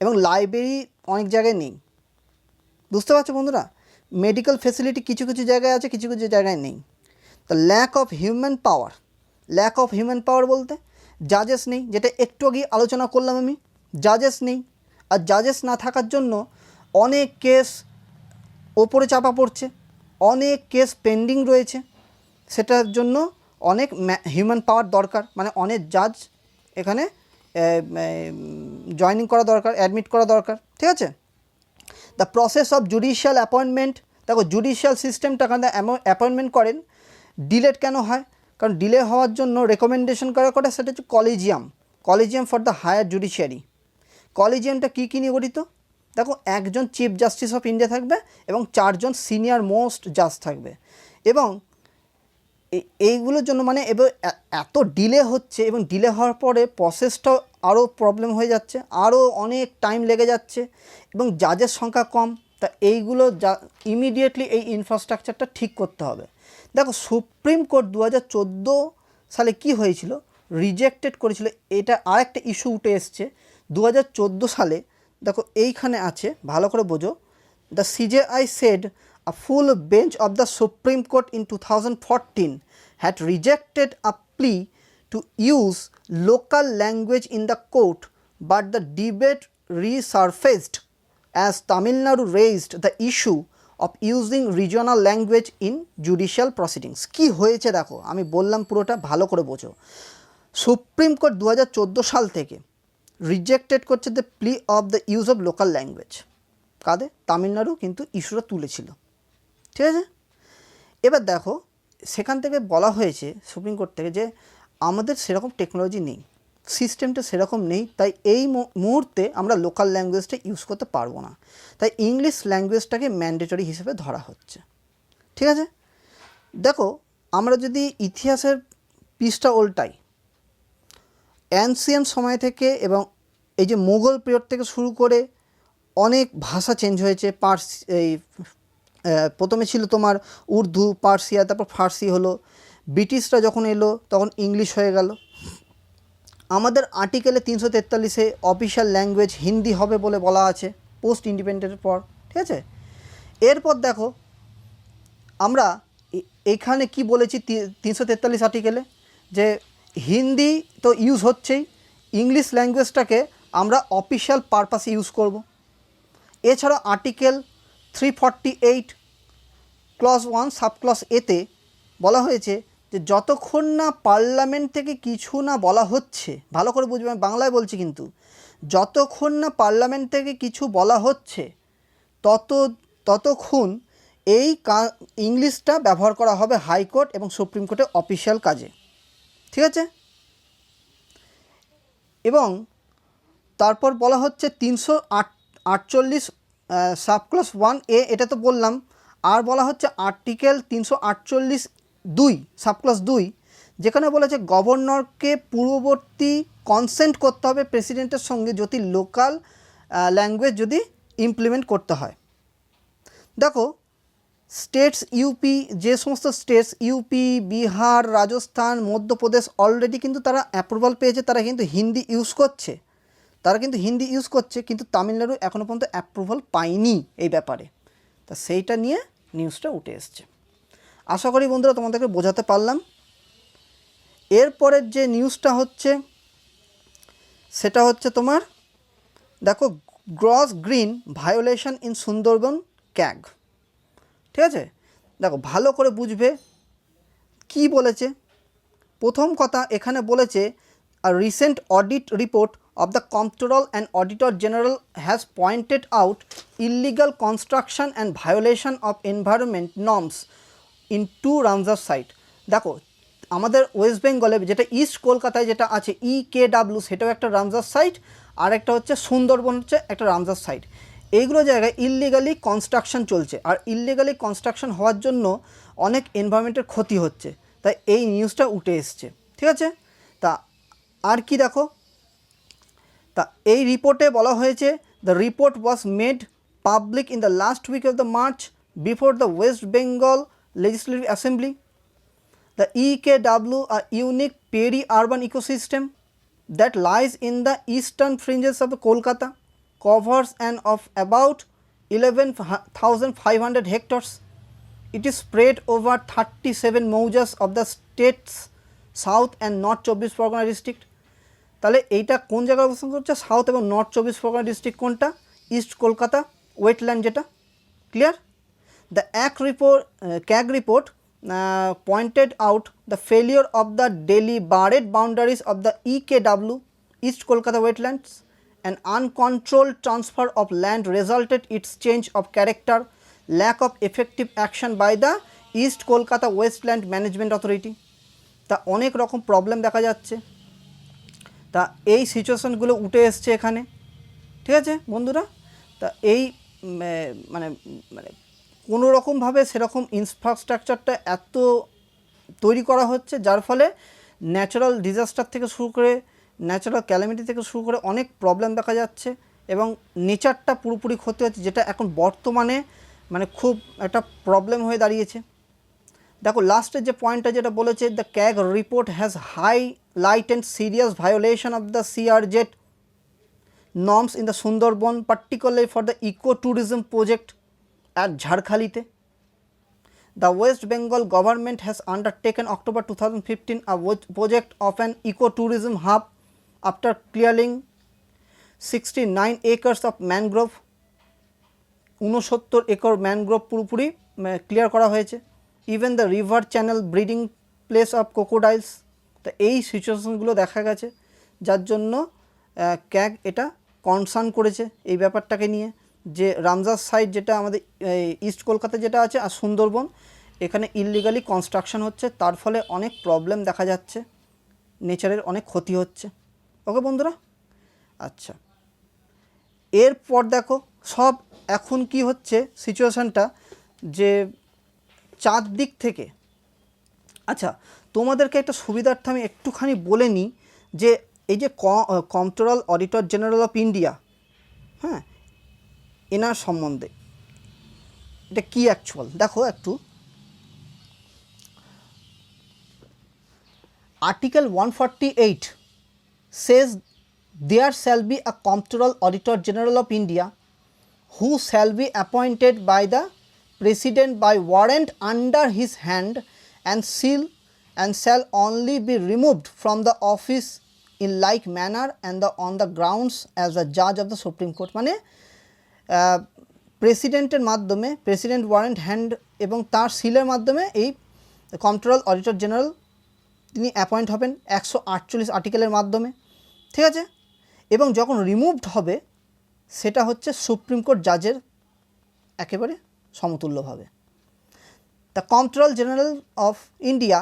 এবং লাইব্রেরি অনেক জায়গায় নেই। বুঝতে পারছো বন্ধুরা, মেডিকেল ফেসিলিটি কিছু কিছু জায়গায় আছে, কিছু কিছু জায়গায় নেই। তো ল্যাক অফ হিউম্যান পাওয়ার বলতে জাজেস নেই, যেটা একটু আগে আলোচনা করলাম আমি, জাজেস নেই। আর জাজেস না থাকার জন্য অনেক কেস ওপরে চাপা পড়ছে, অনেক কেস পেন্ডিং রয়েছে, সেটার জন্য অনেক হিউম্যান পাওয়ার দরকার, মানে অনেক জাজ এখানে জয়েনিং করা দরকার, অ্যাডমিট করা দরকার, ঠিক আছে। The process of judicial appointment, দেখো জুডিশিয়াল সিস্টেমটা অ্যাপয়েন্টমেন্ট করেন, ডিলেট কেন হয়? কারণ ডিলে হওয়ার জন্য রেকমেন্ডেশন করে সেটা হচ্ছে collegium for the higher judiciary. কলেজিয়ামটা কী কী নিয়ে গঠিত? দেখো, একজন চিফ জাস্টিস অফ ইন্ডিয়া থাকবে এবং 4 জন সিনিয়র মোস্ট জাজ থাকবে। এবং এইগুলোর জন্য মানে এবার এত ডিলে হচ্ছে, এবং ডিলে হওয়ার পরে প্রসেসটাও আরও প্রবলেম হয়ে যাচ্ছে, আরও অনেক টাইম লেগে যাচ্ছে, এবং জাজের সংখ্যা কম। তা এইগুলো ইমিডিয়েটলি এই ইনফ্রাস্ট্রাকচারটা ঠিক করতে হবে। দেখো, সুপ্রিম কোর্ট 2014 সালে কি হয়েছিল, রিজেক্টেড করেছিল। এটা আরেকটা ইস্যু উঠে এসছে 2014 সালে। দেখো এইখানে আছে, ভালো করে বোঝো। The CJI said a full bench of the Supreme Court in 2014 had rejected a plea to use local language in the court, but the debate resurfaced as Tamil Nadu raised the issue of using regional language in judicial proceedings. কি হয়েছে দেখো, আমি বললাম পুরোটা ভালো করে বোঝো। Supreme court 2014 সাল থেকে রিজেক্টেড করছে the plea of the use of local language. কাদের? তামিলনাড়ু কিন্তু ইস্যুটা তুলেছিল, ঠিক আছে। এবার দেখো, সেখান থেকে বলা হয়েছে সুপ্রিম কোর্ট থেকে যে আমাদের সেরকম টেকনোলজি নেই, সিস্টেমটা সেরকম নেই, তাই এই মুহূর্তে আমরা লোকাল ল্যাঙ্গুয়েজটা ইউজ করতে পারবো না, তাই ইংলিশ ল্যাঙ্গুয়েজটাকে ম্যান্ডেটরি হিসেবে ধরা হচ্ছে। ঠিক আছে, দেখো আমরা যদি ইতিহাসের পৃষ্ঠা উল্টাই, অ্যানসিয়েন্ট সময় থেকে এবং এই যে মোগল পিরিয়ড থেকে শুরু করে অনেক ভাষা চেঞ্জ হয়েছে। প্রথমে ছিল তোমার উর্দু, পার্সিয়া, তারপর ফার্সি হলো। ব্রিটিশরা যখন এলো তখন ইংলিশ হয়ে গেল। আমাদের আর্টিকেলে 343-এ অফিশিয়াল ল্যাঙ্গুয়েজ হিন্দি হবে বলে বলা আছে পোস্ট ইন্ডিপেন্ডেন্টের পর। ঠিক আছে, এরপর দেখো আমরা এখানে কি বলেছি 343 আর্টিকেলে, যে হিন্দি তো ইউজ হচ্ছেই, ইংলিশ ল্যাঙ্গুয়েজটাকে আমরা অফিশিয়াল পারপাসে ইউজ করব। এছাড়া আর্টিকেল 348 ক্লজ 1 সাবক্লজ এতে বলা হয়েছে যে যতক্ষণ না পার্লামেন্ট থেকে কিছু না বলা হচ্ছে, ভালো করে বুঝবে, আমি বাংলায় বলছি কিন্তু, যতক্ষণ না পার্লামেন্ট থেকে কিছু বলা হচ্ছে ততক্ষণ এই ইংলিশটা ব্যবহার করা হবে হাইকোর্ট এবং সুপ্রিম কোর্টে অফিশিয়াল কাজে। ঠিক আছে, এবং তারপর বলা হচ্ছে 348 সাবক্লজ 1A, এটা তো বললাম। আর বলা হচ্ছে আর্টিকেল 348(2) সাবক্লজ 2, যেখানে বলেছে গভর্নরকে পূর্ববর্তী কনসেন্ট করতে হবে প্রেসিডেন্টের সঙ্গে যদি লোকাল ল্যাঙ্গুয়েজ যদি ইমপ্লিমেন্ট করতে হয়। দেখো স্টেটস ইউপি, যে সমস্ত states UP, Bihar, Rajasthan, Madhya Pradesh already কিন্তু তারা অ্যাপ্রুভাল পেয়েছে, তারা কিন্তু হিন্দি ইউজ করছে, কিন্তু তামিলনাড়ু এখনও পর্যন্ত অ্যাপ্রুভাল পায়নি এই ব্যাপারে। তা সেইটা নিয়ে নিউজটা উঠে এসছে। আশা করি বন্ধুরা তোমাদেরকে বোঝাতে পারলাম। এরপরের যে নিউজটা হচ্ছে সেটা হচ্ছে তোমার, দেখো gross green violation in Sundarban CAG. ঠিক আছে, দেখো ভালো করে বুঝবে কি বলেছে। প্রথম কথা এখানে বলেছে, a recent audit report of the Comptroller and Auditor General has pointed out illegal construction and violation of environment norms in 2 Ramsar site। দেখো আমাদের ওয়েস্ট বেঙ্গলে যেটা ইস্ট কলকাতায় যেটা আছে EKW, সেটাও একটা রামজার সাইট, আর একটা হচ্ছে সুন্দরবন হচ্ছে একটা রামজার সাইট। এইগুলো জায়গায় ইললিগালি কনস্ট্রাকশন চলছে, আর ইললিগালি কনস্ট্রাকশন হওয়ার জন্য অনেক এনভায়রনমেন্টের ক্ষতি হচ্ছে, তাই এই নিউজটা উঠে এসছে। ঠিক আছে, তা আর কি দেখো, তা এই রিপোর্টে বলা হয়েছে, the report was made public in the last week of the March before the West Bengal legislative assembly. The EKW, a unique peri-urban ecosystem that lies in the eastern fringes of Kolkata, covers an of about 11,500 hectares. It is spread over 37 moujas of the state's south and north 24 Pargana district. তাহলে এইটা কোন জায়গায় অবস্থান করছে? South এবং north 24 Pargana district. কোনটা? East Kolkata wetland যেটা। Clear? The CAG report pointed out the failure of the deliberate boundaries of the EKW, East Kolkata wetlands. An uncontrolled transfer of land resulted its change of character, lack of effective action by the East Kolkata Wetland Management Authority. তা অনেক রকম problem দেখা যাচ্ছে, তা এই সিচুয়েশানগুলো উঠে এসছে এখানে। ঠিক আছে বন্ধুরা, তা এই মানে মানে কোনো রকমভাবে সেরকম ইনফ্রাস্ট্রাকচারটা এত তৈরি করা হচ্ছে, যার ফলে ন্যাচারাল ডিজাস্টার থেকে শুরু করে, ন্যাচারাল ক্যালামিটি থেকে শুরু করে অনেক প্রবলেম দেখা যাচ্ছে, এবং নেচারটা পুরোপুরি ক্ষতি হচ্ছে, যেটা এখন বর্তমানে মানে খুব একটা প্রবলেম হয়ে দাঁড়িয়েছে। দেখো লাস্টের যে পয়েন্টটা যেটা বলেছে, the CAG report has highlighted serious violation of the CRZ norms in the Sundarban, particularly for the eco-tourism project at Jharkhalite. The West Bengal government has undertaken October 2015 a project of an eco-tourism hub after clearing 69 acres of mangrove. 69 acre mangrove পুরোপুরি clear করা হয়েছে। Even the river channel breeding place of crocodiles. তো এই সিচুয়েশনগুলো দেখা গেছে, যার জন্য CAG এটা কনসার্ন করেছে এই ব্যাপারটাকে নিয়ে, যে রামজার সাইড যেটা আমাদের ইস্ট কলকাতা যেটা আছে আর সুন্দরবন, এখানে ইললিগালি কনস্ট্রাকশন হচ্ছে, তার ফলে অনেক প্রবলেম দেখা যাচ্ছে, নেচারের অনেক ক্ষতি হচ্ছে। ওকে বন্ধুরা? আচ্ছা, এরপর দেখো সব এখন কি হচ্ছে সিচুয়েশানটা, যে চারদিক থেকে, আচ্ছা তোমাদেরকে একটা সুবিধার্থে আমি একটুখানি বলে নিই যে এই যে controller auditor general of India, হ্যাঁ, এনার সম্বন্ধে এটা কি অ্যাকচুয়াল দেখো একটু। Article 148 says there shall be a comptroller auditor general of India who shall be appointed by the president by warrant under his hand and seal, and shall only be removed from the office in like manner and on the grounds as a judge of the Supreme Court। মানে প্রেসিডেন্টের মাধ্যমে, president warrant hand এবং তার সিলের মাধ্যমে এই controller auditor general তিনি appoint হবেন 148 আর্টিকেলের মাধ্যমে, ঠিক আছে। এবং যখন রিমুভড হবে সেটা হচ্ছে সুপ্রিম কোর্ট জাজের একেবারে সমতুল্যভাবে। The controller general of India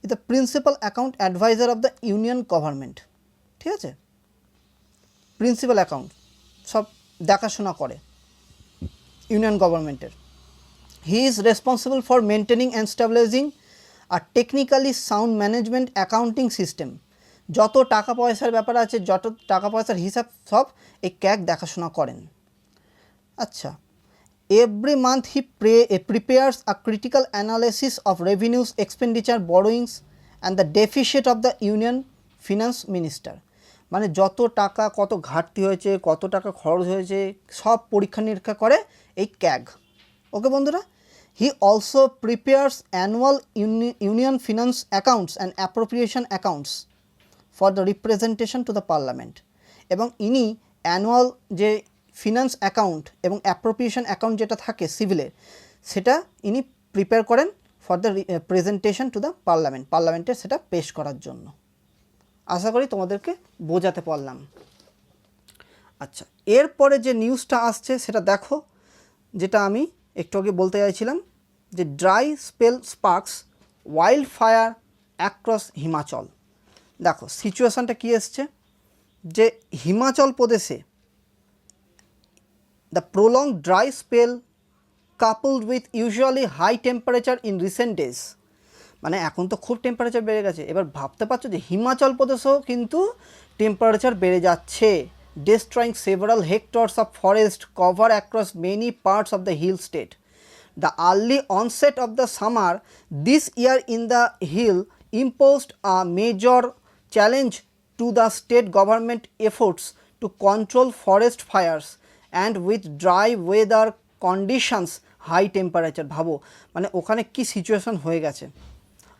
is the principal account adviser of the union government, ঠিক আছে। প্রিন্সিপাল অ্যাকাউন্ট সব দেখাশোনা করে ইউনিয়ন গভর্নমেন্টের। He is responsible for maintaining and establishing আর technically sound management accounting system. যত টাকা পয়সার ব্যাপার আছে, যত টাকা পয়সার হিসাব সব এই ক্যাগ দেখাশোনা করেন। আচ্ছা, every month he prepares a critical analysis of revenues, expenditure, borrowings and the deficit of the union finance minister. মানে যত টাকা, কত ঘাটতি হয়েছে, কত টাকা খরচ হয়েছে, সব পরীক্ষা নিরীক্ষা করে এই ক্যাগ। ওকে বন্ধুরা? He also prepares annual union finance accounts and appropriation accounts for the representation to the parliament। এবং ইনি অ্যানুয়াল যে ফিনান্স অ্যাকাউন্ট এবং অ্যাপ্রোপ্রিয়েশন অ্যাকাউন্ট যেটা থাকে সিভিলের, সেটা ইনি প্রিপেয়ার করেন for the presentation to the parliament, পার্লামেন্টে সেটা পেশ করার জন্য। আশা করি তোমাদেরকে বোঝাতে পারলাম। আচ্ছা, এরপরে যে নিউজটা আসছে সেটা দেখো, যেটা আমি একটু আগে বলতে চাইছিলাম, যে dry spell sparks wild fire across Himachal. দেখো সিচুয়েশানটা কী এসছে, যে হিমাচল প্রদেশে the prolong dry spell coupled with usually high temperature in recent days. মানে এখন তো খুব টেম্পারেচার বেড়ে গেছে, এবার ভাবতে পারছো যে হিমাচল প্রদেশেও কিন্তু টেম্পারেচার বেড়ে যাচ্ছে। destroying several hectares of forest cover across many parts of the hill state. The early onset of the summer this year in the hill imposed a major challenge to the state government efforts to control forest fires, and with dry weather conditions, high temperature। ভাবো মানে ওখানে কি situation হয়ে গেছে,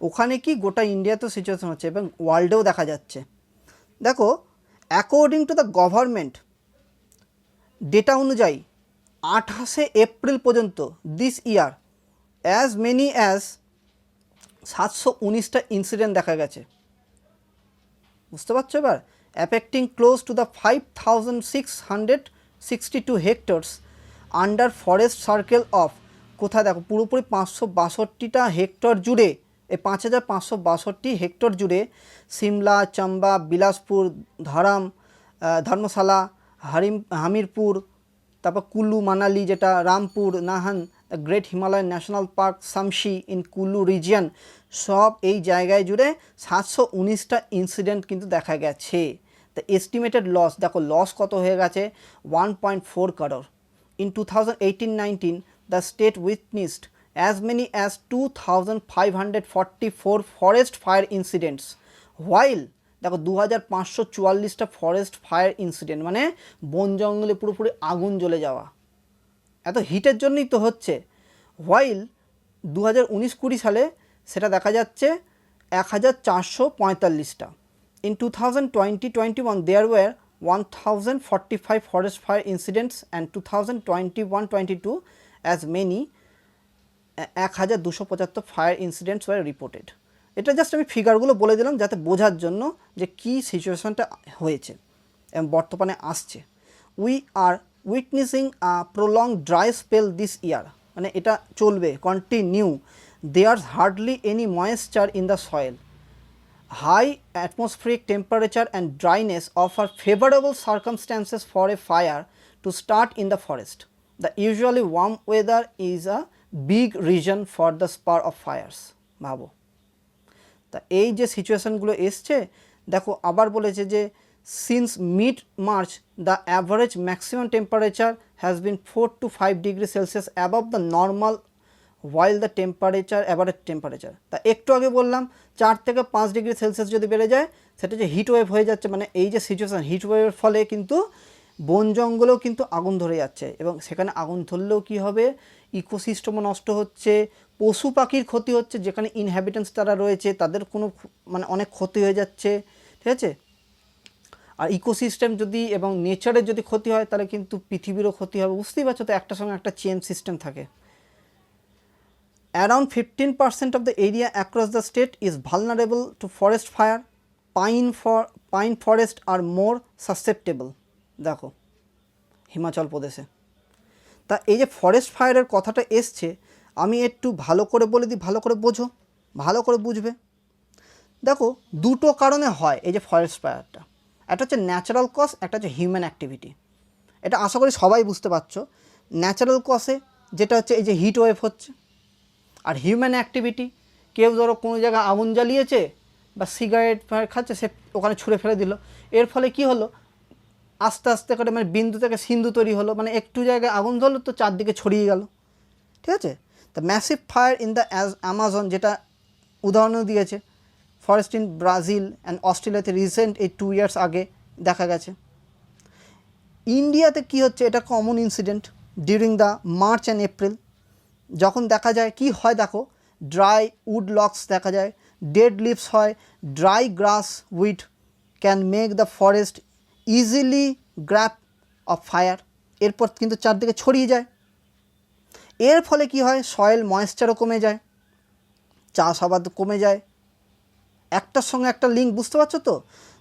ওখানে কি গোটা ইন্ডিয়াতেও situation হচ্ছে এবং ওয়ার্ল্ডেও দেখা যাচ্ছে। দেখো according to the government data অনুযায়ী 28শে এপ্রিল পর্যন্ত this year as many as 719টা ইনসিডেন্ট দেখা গেছে। বুঝতে পারছো এবার? Affecting close to the 5662 hectares under forest circle of, কোথায় দেখো পুরোপুরি 562টা হেক্টর জুড়ে, এই 5562 হেক্টর জুড়ে সিমলা, চম্বা, বিলাসপুর, ধর্মশালা, হামিরপুর, তারপর কুল্লু মানালি যেটা Rampur, Nahan, great Himalayan national park, Shamshi in Kullu region, সব এই জায়গায় জুড়ে 719টা ইনসিডেন্ট কিন্তু দেখা গেছে। দ্য এস্টিমেটেড লস, দেখো লস কত হয়ে গেছে, 1.4 crore। In 2018-19 the state witnessed as many as 2544 forest fire incidents, while দেখো 2544টা ফরেস্ট ফায়ার ইনসিডেন্ট, মানে বন জঙ্গলে পুরোপুরি আগুন জ্বলে যাওয়া, এত হিটের জন্যই তো হচ্ছে। while 2019-20 সালে সেটা দেখা যাচ্ছে 1445টা। In 2020-21 there were 1045 forest fire incidents, and 2021-22 as many 1275 fire incidents war reported. এটা জাস্ট আমি ফিগারগুলো বলে দিলাম যাতে বোঝার জন্য যে কী সিচুয়েশনটা হয়েছে এবং বর্তমানে আসছে। We are witnessing a prolong dry spell this year, মানে এটা চলবে continue. There hardly any moisture in the soil, high atmospheric temperature and dryness offer favorable circumstances for a fire to start in the forest. The usually warm weather is a big reason for the spur of fires. ভাবো, তা এই যে সিচুয়েশনগুলো এসছে, দেখো আবার বলেছে যে since mid March the average maximum temperature has been 4 to 5 degrees Celsius above the normal while the temperature average temperature, তা একটু আগে বললাম 4 থেকে 5 ডিগ্রি সেলসিয়াস যদি বেড়ে যায় সেটা যে হিট ওয়েভ হয়ে যাচ্ছে, মানে এই যে সিচুয়েশান হিট ওয়েভের ফলে কিন্তু বন জঙ্গলেও কিন্তু আগুন ধরে যাচ্ছে, এবং সেখানে আগুন ধরলেও কী হবে, ইকোসিস্টেমও নষ্ট হচ্ছে, পশু পাখির ক্ষতি হচ্ছে, যেখানে ইনহ্যাবিটেন্টস তারা রয়েছে তাদের কোনো মানে অনেক ক্ষতি হয়ে যাচ্ছে, ঠিক আছে। আর ইকোসিস্টেম যদি এবং নেচারের যদি ক্ষতি হয় তাহলে কিন্তু পৃথিবীরও ক্ষতি হবে, বুঝতেই পারছো তো, একটার সঙ্গে একটা চেন সিস্টেম থাকে। Around 15% of the area across the state is vulnerable to forest fire. Pine forests are more susceptible. দেখো হিমাচল প্রদেশে, তা এই যে ফরেস্ট ফায়ারের কথাটা এসছে আমি একটু ভালো করে বলে দিই, ভালো করে বোঝো, ভালো করে বুঝবে। দেখো দুটো কারণে হয় এই যে ফরেস্ট ফায়ারটা, একটা হচ্ছে ন্যাচারাল কজ, একটা হচ্ছে হিউম্যান অ্যাক্টিভিটি। এটা আশা করি সবাই বুঝতে পারছো। ন্যাচারাল কজে যেটা হচ্ছে এই যে হিট ওয়েভ হচ্ছে, আর হিউম্যান অ্যাক্টিভিটি কেউ ধরো কোনো জায়গায় আগুন জ্বালিয়েছে বা সিগারেট খাচ্ছে, সে ওখানে ছুঁড়ে ফেলে দিল, এর ফলে কি হলো, আস্তে আস্তে করে মানে বিন্দু থেকে সিন্ধু তৈরি হলো, মানে একটু জায়গায় আগুন ধরলো তো চারদিকে ছড়িয়ে গেল, ঠিক আছে। The massive fire in the Amazon যেটা উদাহরণ দিয়েছে, ফরেস্ট ইন ব্রাজিল অ্যান্ড অস্ট্রেলিয়াতে রিসেন্ট এই 2 ইয়ার্স আগে দেখা গেছে। ইন্ডিয়াতে কি হচ্ছে, এটা common incident during the March and April, যখন দেখা যায় কি হয়, দেখো ড্রাই উড লক্স দেখা যায়, ডেড লিভস হয়, dry glass weed can make the forest easily grab of fire, এরপর কিন্তু চারদিকে ছড়িয়ে যায়। এর ফলে কি হয়, সয়েল ময়েশ্চারও কমে যায়, চাষাবাদ কমে যায়। একটার সঙ্গে একটা লিঙ্ক, বুঝতে পারছো তো,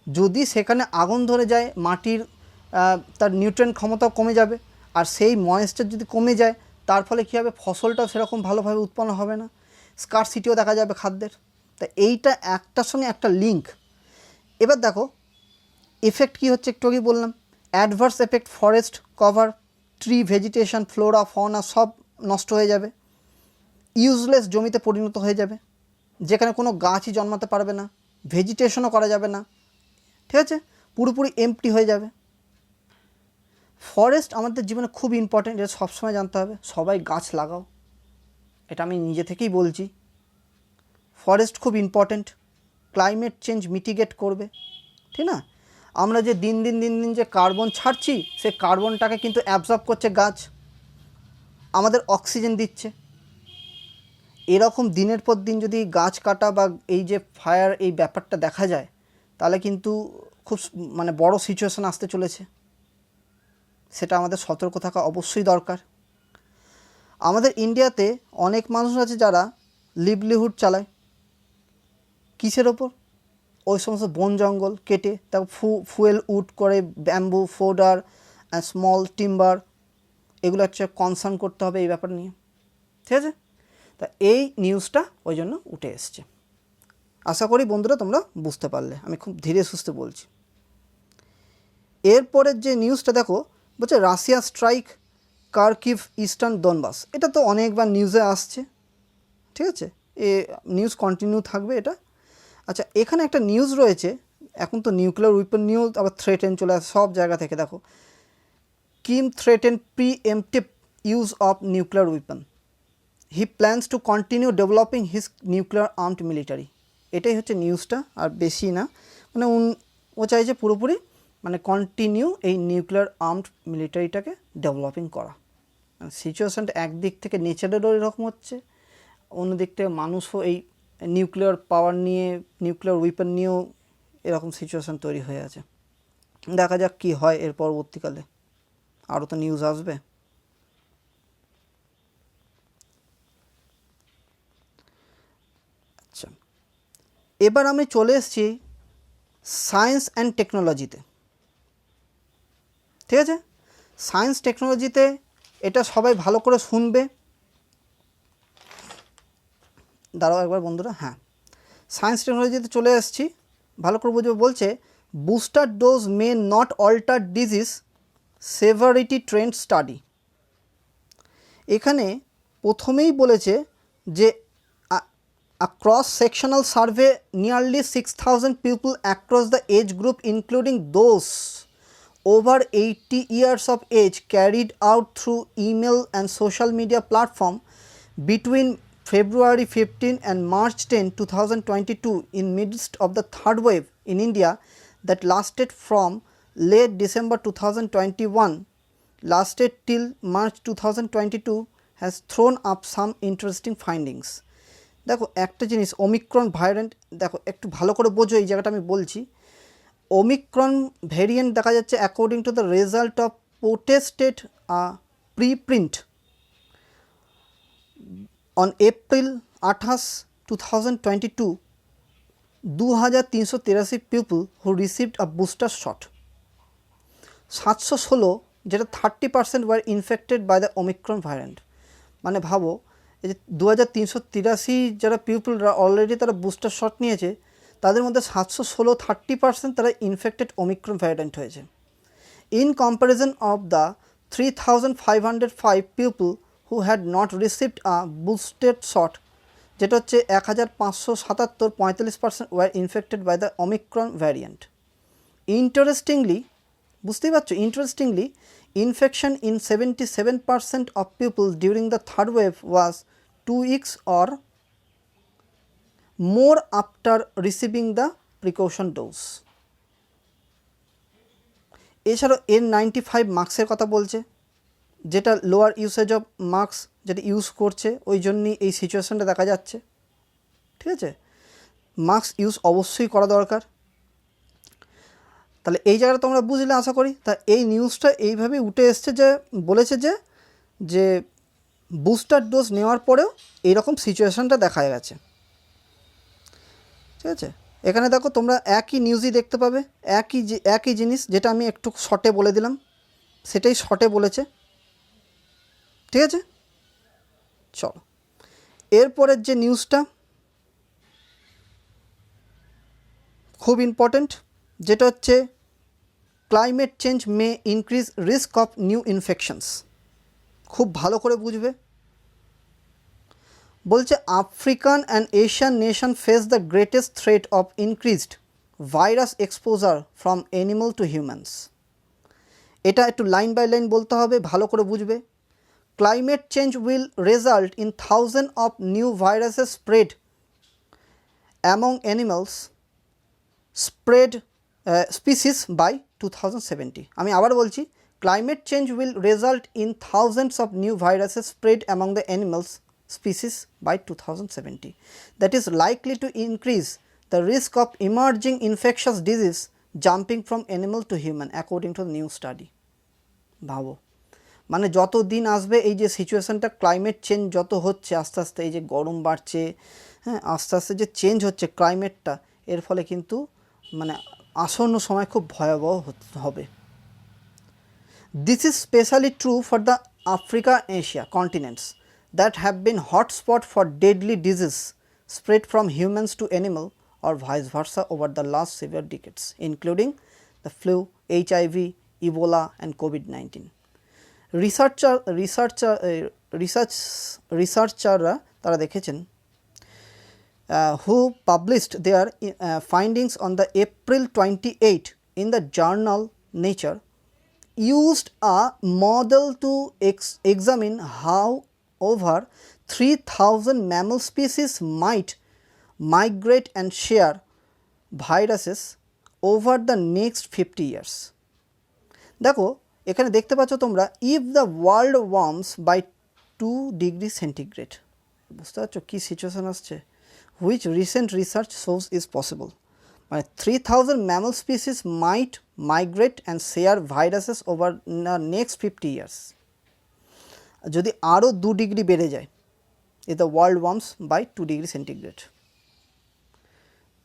যদি সেখানে আগুন ধরে যায় মাটির তার নিউট্রিয়েন্ট ক্ষমতাও কমে যাবে, আর সেই ময়েশ্চার যদি কমে যায় তার ফলে কী হবে, ফসলটাও সেরকম ভালোভাবে উৎপন্ন হবে না, স্কারসিটিও দেখা যাবে খাদ্যের। তা এইটা একটার সঙ্গে একটা লিঙ্ক। এবার দেখো এফেক্ট কী হচ্ছে, একটু আগেই বললাম, adverse effect, forest cover, tree, vegetation, flora, fauna সব নষ্ট হয়ে যাবে, ইউজলেস জমিতে পরিণত হয়ে যাবে, যেখানে কোনো গাছই জন্মাতে পারবে না, ভেজিটেশনও করা যাবে না, ঠিক আছে, পুরোপুরি এমপ্টি হয়ে যাবে। ফরেস্ট আমাদের জীবনে খুব ইম্পর্টেন্ট, এটা সবসময় জানতে হবে, সবাই গাছ লাগাও, এটা আমি নিজে থেকেই বলছি। ফরেস্ট খুব ইম্পর্টেন্ট, ক্লাইমেট চেঞ্জ মিটিগেট করবে, ঠিক না। আমরা যে দিন দিন যে কার্বন ছাড়ছি, সে কার্বনটাকে কিন্তু অ্যাবজর্ব করছে গাছ, আমাদের অক্সিজেন দিচ্ছে। এরকম দিনের পর দিন যদি গাছ কাটা বা এই যে ফায়ার এই ব্যাপারটা দেখা যায়, তাহলে কিন্তু খুব মানে বড় সিচুয়েশন আসতে চলেছে, সেটা আমাদের সতর্ক থাকা অবশ্যই দরকার। আমাদের ইন্ডিয়াতে অনেক মানুষ আছে যারা লিভলিহুড চালায় কিসের ওপর, ওই সমস্ত বন জঙ্গল কেটে তারপর ফুয়েল উড করে, ব্যাম্বু ফোডার অ্যান্ড স্মল টিম্বার, এগুলো হচ্ছে কনসার্ন করতে হবে এই ব্যাপার নিয়ে, ঠিক আছে। তা এই নিউজটা ওই জন্য উঠে এসছে। আশা করি বন্ধুরা তোমরা বুঝতে পারলে, আমি খুব ধীরে সুস্থে বলছি। এরপরের যে নিউজটা দেখো, বলছে রাশিয়া স্ট্রাইক কার্কিভ ইস্টার্ন ডনবাস, এটা তো অনেকবার নিউজে আসছে, ঠিক আছে, এ নিউজ কন্টিনিউ থাকবে এটা। আচ্ছা এখানে একটা নিউজ রয়েছে, এখন তো নিউক্লিয়ার উইপন নিউজ আবার থ্রেটেন চলে আসে সব জায়গা থেকে। দেখো Kim threaten preemptive use of nuclear weapon, he plans to continue developing his nuclear armed military, এটাই হচ্ছে নিউজটা, আর বেশি না, মানে ও চাইছে পুরোপুরি মানে কন্টিনিউ এই নিউক্লিয়ার আর্মড মিলিটারিটাকে ডেভেলপিং করা। সিচুয়েশানটা একদিক থেকে নেচারেরও এরকম হচ্ছে, অন্য দিক থেকে মানুষও এই নিউক্লিয়ার পাওয়ার নিয়ে, নিউক্লিয়ার উইপন নিয়েও এরকম সিচুয়েশান তৈরি হয়ে আছে। দেখা যাক কী হয় এর পরবর্তীকালে, আরও তো নিউজ আসবে। আচ্ছা এবার আমি চলে এসেছি সায়েন্স অ্যান্ড টেকনোলজিতে, ঠিক আছে। সায়েন্স টেকনোলজিতে এটা সবাই ভালো করে শুনবে, দাঁড়াও একবার বন্ধুরা, হ্যাঁ, সায়েন্স টেকনোলজিতে চলে আসছি, ভালো করে বুঝবে। বলছে booster dose may not alter disease severity trend study. এখানে প্রথমেই বলেছে যে a cross-sectional survey nearly 6,000 people across the age group including those over 80 years of age carried out through email and social media platform between February 15 and March 10, 2022 in midst of the third wave in India that lasted from late December 2021 lasted till March 2022 has thrown up some interesting findings. দেখো একটা জিনিস, Omicron variant, দেখো একটু ভালো করে বোঝো এই জায়গাটা আমি বলছি। ওমিক্রন ভ্যারিয়েন্ট দেখা যাচ্ছে according to the result of protested preprint on April 28, 2022 2383 people who received a booster shot. 716, যেটা 30% were infected by the omicron variant. মানে ভাবো এই যে 2383 যারা পিপলরা অলরেডি তারা বুস্টার শট নিয়েছে, তাদের মধ্যে 716 30% তারা ইনফেক্টেড ওমিক্রন ভ্যারিয়েন্ট হয়েছে। In comparison of the 3505 people who had not received a boosted shot, যেটা হচ্ছে 1577 45% war infected by the omicron variant. Interestingly, বুঝতেই পারছো, interestingly infection in 77% of people during the third wave was 2 weeks or more after receiving the precaution dose. এছাড়াও N95 মাস্কের কথা বলছে, যেটা lower usage of mask যেটা ইউজ করছে, ওই জন্যই এই সিচুয়েশনটা দেখা যাচ্ছে। ঠিক আছে, মাস্ক ইউজ অবশ্যই করা দরকার। তাহলে এই জায়গাটা তোমরা বুঝলে আশা করি। তা এই নিউজটা এইভাবে উঠে এসছে যে বলেছে যে বুস্টার ডোজ নেওয়ার পরেও এইরকম সিচুয়েশানটা দেখা গেছে। ঠিক আছে, এখানে দেখো তোমরা একই নিউজই দেখতে পাবে, একই জিনিস, যেটা আমি একটু শর্টে বলে দিলাম সেটাই শর্টে বলেছে। ঠিক আছে, চলো এরপরের যে নিউজটা খুব ইম্পর্ট্যান্ট, যেটা হচ্ছে climate change may increase risk of new infections. খুব ভালো করে বুঝবে। বলছে African and Asian nation face the greatest threat of increased virus exposure from animal to humans. এটা একটু লাইন বাই লাইন বলতে হবে, ভালো করে বুঝবে। Climate change will result in thousand of new viruses spread among animals species by 2070. আমি আবার বলছি, climate change will result in thousands of new viruses spread among the animals species by 2070. That is likely to increase the risk of emerging infectious disease jumping from animal to human according to the new study. ভাবো, মানে যত দিন আসবে এই যে সিচুয়েশানটা, climate change যত হচ্ছে আস্তে আস্তে, এই যে গরম বাড়ছে, হ্যাঁ, আস্তে আস্তে যে চেঞ্জ হচ্ছে ক্লাইমেটটা, এর ফলে কিন্তু মানে আসন্ন সময় খুব ভয়াবহ হবে। This is specially true for the Africa Asia continents that have been hotspot for deadly disease spread from humans to animal or vice versa over the last several decades including the flu, HIV, Ebola and COVID-19। রিসার্চাররা তারা দেখেছেন who published their findings on the April 28 in the journal Nature, used a model to examine how over 3,000 mammal species might migrate and share viruses over the next 50 years. দেখো এখানে দেখতে পাচ্ছ তোমরা, if the world warms by 2 degrees centigrade, বুঝতে পারছো কী situation আসছে, which recent research shows is possible. 3,000 mammal species might migrate and share viruses over the next 50 years. যদি আরও 2 ডিগ্রি বেড়ে যায়, if the world warms by 2 degree centigrade,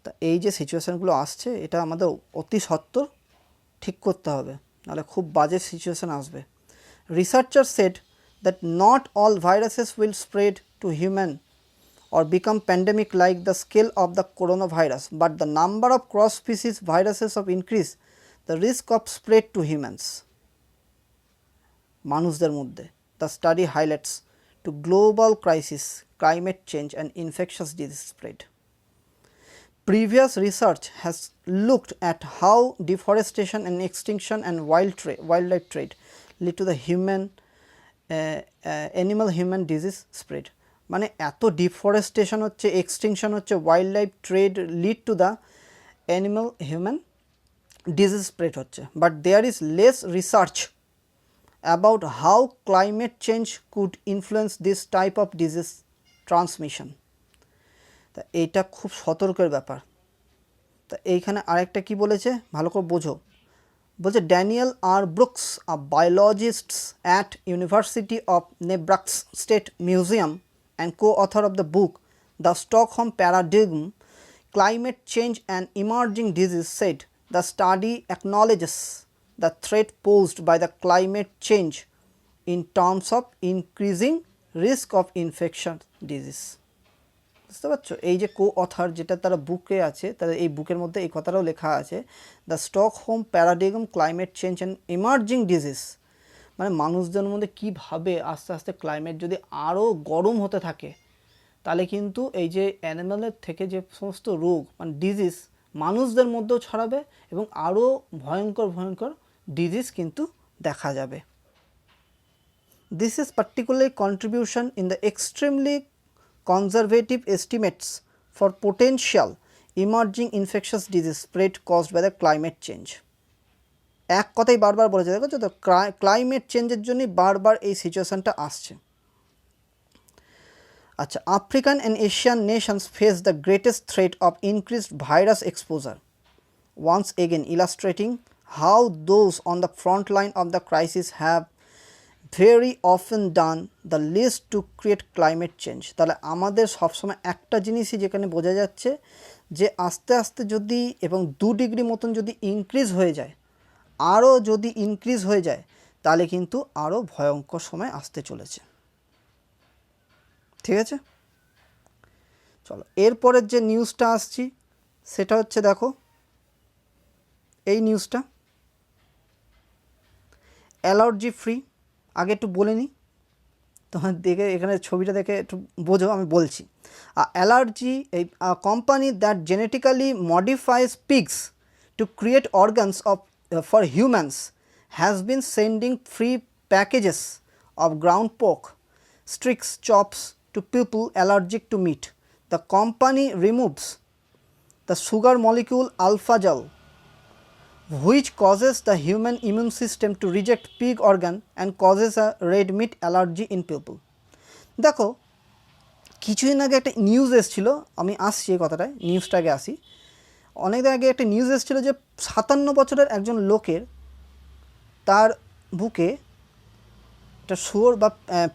তা এই যে সিচুয়েশানগুলো আসছে এটা আমাদের অতি সত্বর ঠিক করতে হবে, নাহলে খুব বাজে সিচুয়েশান আসবে। Researchers said that not all viruses will spread to human or become pandemic like the scale of the coronavirus, but the number of cross species viruses of increase the risk of spread to humans. মানুষদের মধ্যে the study highlights to global crisis, climate change and infectious disease spread. Previous research has looked at how deforestation and extinction and wildlife trade lead to the animal human disease spread. মানে এত deforestation হচ্ছে, extinction হচ্ছে, wild life trade lead to the animal human disease spread হচ্ছে, but there is less research about how climate change could influence this type of disease transmission. তা এইটা খুব সতর্কের ব্যাপার। তা এইখানে আরেকটা কি বলেছে ভালো করে বোঝো, বলছে Daniel R Brooks, a biologists at university of Nebraska state museum and co-author of the book The Stockholm Paradigm, Climate Change and Emerging Disease, said the study acknowledges the threat posed by the climate change in terms of increasing risk of infection disease. বুঝতে পারছো, এই যে co-author যেটা তারা বুকে আছে, তাদের এই বুকের মধ্যে এই কথাটাও লেখা আছে, the Stockholm paradigm climate change and emerging disease, মানে মানুষদের মধ্যে কীভাবে আস্তে আস্তে ক্লাইমেট যদি আরও গরম হতে থাকে তাহলে কিন্তু এই যে অ্যানিমালের থেকে যে সমস্ত রোগ মানে ডিজিজ মানুষদের মধ্যেও ছড়াবে এবং আরও ভয়ঙ্কর ভয়ঙ্কর ডিজিজ কিন্তু দেখা যাবে। This is particularly contribution in the extremely conservative estimates for potential emerging infectious disease spread caused by the climate change. এক কথাই বারবার বলেছে, দেখো তো ক্লাইমেট চেঞ্জের জন্যই বারবার এই সিচুয়েশানটা আসছে। আচ্ছা, African and Asian nations face the greatest threat of increased virus exposure, once again illustrating how those on the front line of the crisis have very often done the least to create climate change. তাহলে আমাদের সবসময় একটা জিনিসই যেখানে বোঝা যাচ্ছে যে আস্তে আস্তে যদি এবং 2 ডিগ্রি মতন যদি ইনক্রিজ হয়ে যায়, আরও যদি ইনক্রিজ হয়ে যায় তাহলে কিন্তু আরও ভয়ঙ্কর সময় আসতে চলেছে। ঠিক আছে, চলো এরপরের যে নিউজটা আসছি সেটা হচ্ছে, দেখো এই নিউজটা অ্যালার্জি ফ্রি। আগে একটু বলে নিই, তোমার দেখে এখানে ছবিটা দেখে একটু বোঝো, আমি বলছি। অ্যালার্জি, এই company that genetically modifies pigs to create organs of for humans has been sending free packages of ground pork, steaks, chops to people allergic to meat. The company removes the sugar molecule alpha-gal, which causes the human immune system to reject pig organ and causes a red meat allergy in people. দেখো কিছুদিন আগে একটা news এসেছিল, আমি আসছি এই কথাটায়, নিউজটাকে আসি। অনেক দিন আগে একটা নিউজ এসেছিল যে 57 বছরের একজন লোকের তার বুকে একটা শুয়োর বা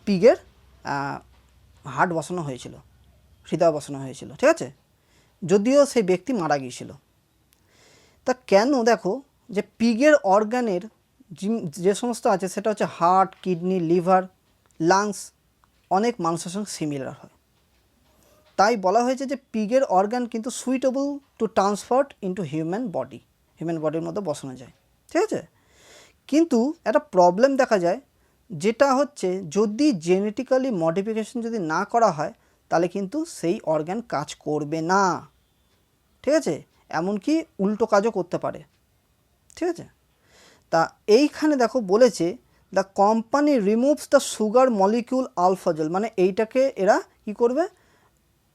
পিগের হার্ট বসানো হয়েছিল, হৃদয় বসানো হয়েছিল। ঠিক আছে, যদিও সেই ব্যক্তি মারা গিয়েছিল। তা কেন, দেখো যে পিগের অর্গানের যে সমস্ত আছে সেটা হচ্ছে হার্ট, কিডনি, লিভার, লাংস অনেক মানুষের সঙ্গে সিমিলার হয়। তাই বলা হয়েছে যে পিগের অর্গান কিন্তু suitable to transfer into human বডির মধ্যে বসানো যায়। ঠিক আছে, কিন্তু একটা প্রবলেম দেখা যায়, যেটা হচ্ছে যদি জেনেটিক্যালি মডিফিকেশন যদি না করা হয় তাহলে কিন্তু সেই অর্গান কাজ করবে না। ঠিক আছে, এমনকি উল্টো কাজও করতে পারে। ঠিক আছে, তা এইখানে দেখো বলেছে the company removes the sugar molecule alpha gal, মানে এইটাকে এরা কী করবে,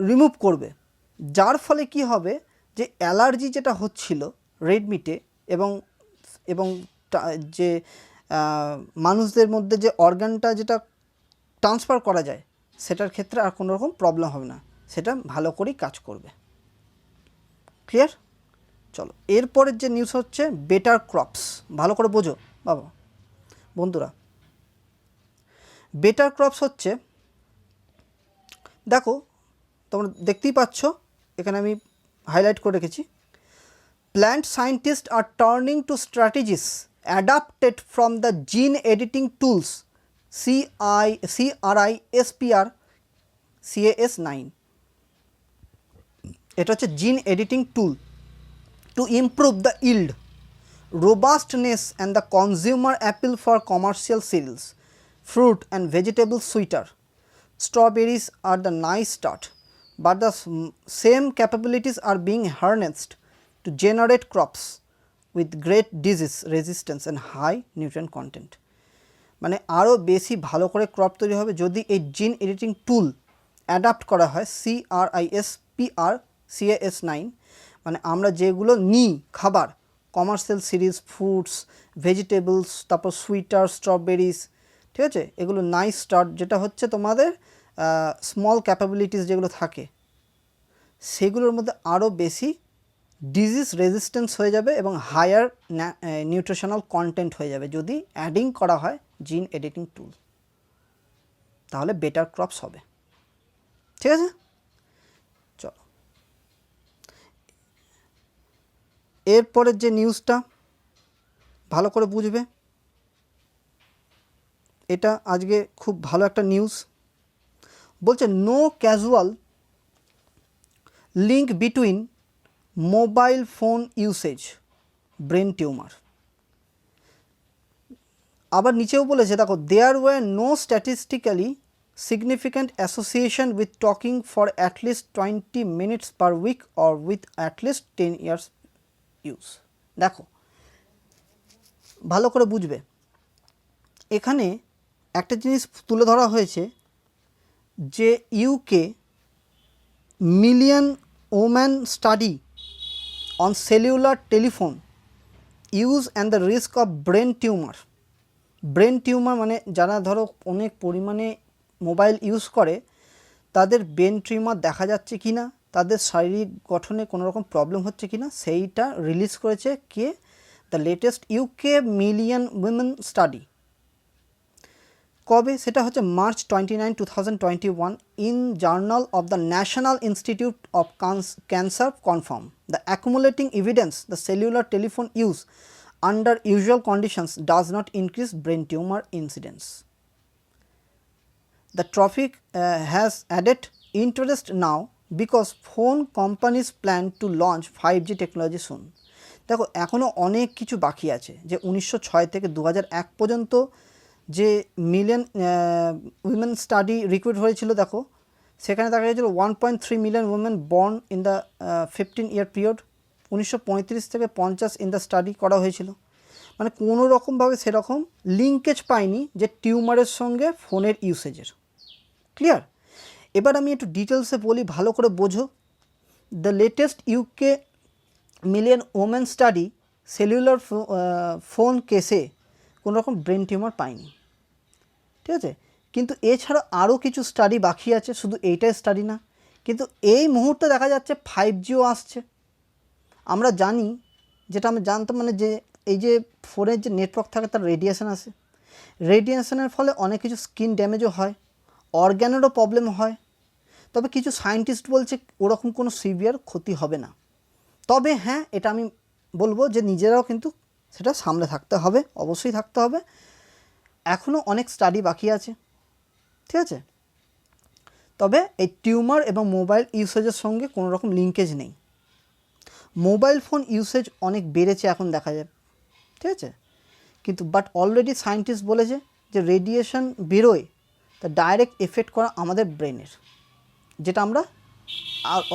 রিমুভ করবে, যার ফলে কি হবে যে অ্যালার্জি যেটা হচ্ছিল রেড মিটে এবং যে মানুষদের মধ্যে যে অর্গানটা যেটা ট্রান্সফার করা যায় সেটার ক্ষেত্রে আর কোনো রকম প্রবলেম হবে না, সেটা ভালো করেই কাজ করবে। ক্লিয়ার? চলো এরপরের যে নিউজ হচ্ছে বেটার ক্রপস। ভালো করে বোঝো বাবা বন্ধুরা, বেটার ক্রপস হচ্ছে, দেখো তোমরা দেখতেই পাচ্ছ এখানে আমি হাইলাইট করে রেখেছি, plant scientist are turning to strategies adapted from the gene editing tools CRISPR CAS9 এটা হচ্ছে gene editing tool to improve the yield, robustness and the consumer appeal for commercial cereals, fruit and vegetable sweeter. Strawberries are the nice start, but the same capabilities are being harnessed to generate crops with great disease resistance and high nutrient content. মানে আরও বেশি ভালো করে crop তৈরি হবে যদি এই জিন এডিটিং টুল অ্যাডাপ্ট করা হয় CRISPR-Cas9, মানে আমরা যেগুলো নিই খাবার, কমার্শিয়াল সিরিজ, ফ্রুটস, ভেজিটেবলস, তারপর সুইটার, স্ট্রবেরিজ, ঠিক আছে, এগুলো নাইস স্টার্ট, যেটা হচ্ছে তোমাদের স্মল ক্যাপাবিলিটিস যেগুলো থাকে সেগুলোর মধ্যে আরও বেশি ডিজিজ রেজিস্ট্যান্স হয়ে যাবে এবং হায়ার নিউট্রিশনাল কন্টেন্ট হয়ে যাবে যদি অ্যাডিং করা হয় জিন এডিটিং টুল, তাহলে বেটার ক্রপস হবে। ঠিক আছে, চলো এরপরের যে নিউজটা ভালো করে বুঝবে, এটা আজকে খুব ভালো একটা নিউজ। বলছে no casual link between mobile phone usage brain tumour. আবার নিচেও বলেছে দেখো, there were no statistically significant association with talking for at least 20 minutes per week or with at least 10 years use. দেখো ভালো করে বুঝবে, এখানে একটা জিনিস তুলে ধরা হয়েছে যে UK million woman study on cellular telephone use and the risk of brain tumour. Brain tumour মানে যারা ধরো অনেক পরিমাণে মোবাইল ইউজ করে তাদের ব্রেন টিউমার দেখা যাচ্ছে কি না, তাদের শারীরিক গঠনে কোনো রকম প্রবলেম হচ্ছে কি না, সেইটা রিলিজ করেছে কে, the latest UK million women study. কবে? সেটা হচ্ছে March 29, 2021 in journal of the national institute of cancer confirm the accumulating evidence the cellular telephone use under usual conditions does not increase brain tumor incidence. The topic has added interest now because phone companies plan to launch 5G technology soon. দেখো এখনও অনেক কিছু বাকি আছে, যে 1906 থেকে 2001 পর্যন্ত যে মিলিয়ন উইমেন স্টাডি রিক্রুট হয়েছিল, দেখো সেখানে দেখা গেছিলো 1.3 million women born in the 15-year period. 1935 থেকে 50 ইন দ্য স্টাডি করা হয়েছিল, মানে কোনো রকমভাবে সেরকম লিঙ্কেজ পাইনি যে টিউমারের সঙ্গে ফোনের ইউসেজের। ক্লিয়ার? এবার আমি একটু ডিটেলসে বলি, ভালো করে বোঝো। The latest UK million women study cellular phone কেসে কোনো রকম ব্রেন টিউমার পাইনি, ঠিক আছে, কিন্তু এছাড়া আরও কিছু স্টাডি বাকি আছে, শুধু এইটাই স্টাডি না। কিন্তু এই মুহূর্তে দেখা যাচ্ছে 5Gও আসছে। আমরা জানি, যেটা আমি জানতাম, মানে যে এই যে ফোনের যে নেটওয়ার্ক থাকে তার রেডিয়েশন আসে, রেডিয়েশনের ফলে অনেক কিছু স্কিন ড্যামেজও হয়, অর্গ্যানেরও প্রবলেম হয়। তবে কিছু সায়েন্টিস্ট বলছে ওরকম কোনো সিভিয়ার ক্ষতি হবে না। তবে হ্যাঁ, এটা আমি বলবো যে নিজেরাও কিন্তু সেটা সামলে থাকতে হবে, অবশ্যই থাকতে হবে। এখনও অনেক স্টাডি বাকি আছে, ঠিক আছে। তবে এই টিউমার এবং মোবাইল ইউসেজের সঙ্গে কোনো রকম লিঙ্কেজ নেই। মোবাইল ফোন ইউসেজ অনেক বেড়েছে এখন দেখা যায়, ঠিক আছে, কিন্তু বাট অলরেডি সায়েন্টিস্ট বলেছে যে রেডিয়েশন বেরোয়, তা ডাইরেক্ট এফেক্ট করা আমাদের ব্রেনের, যেটা আমরা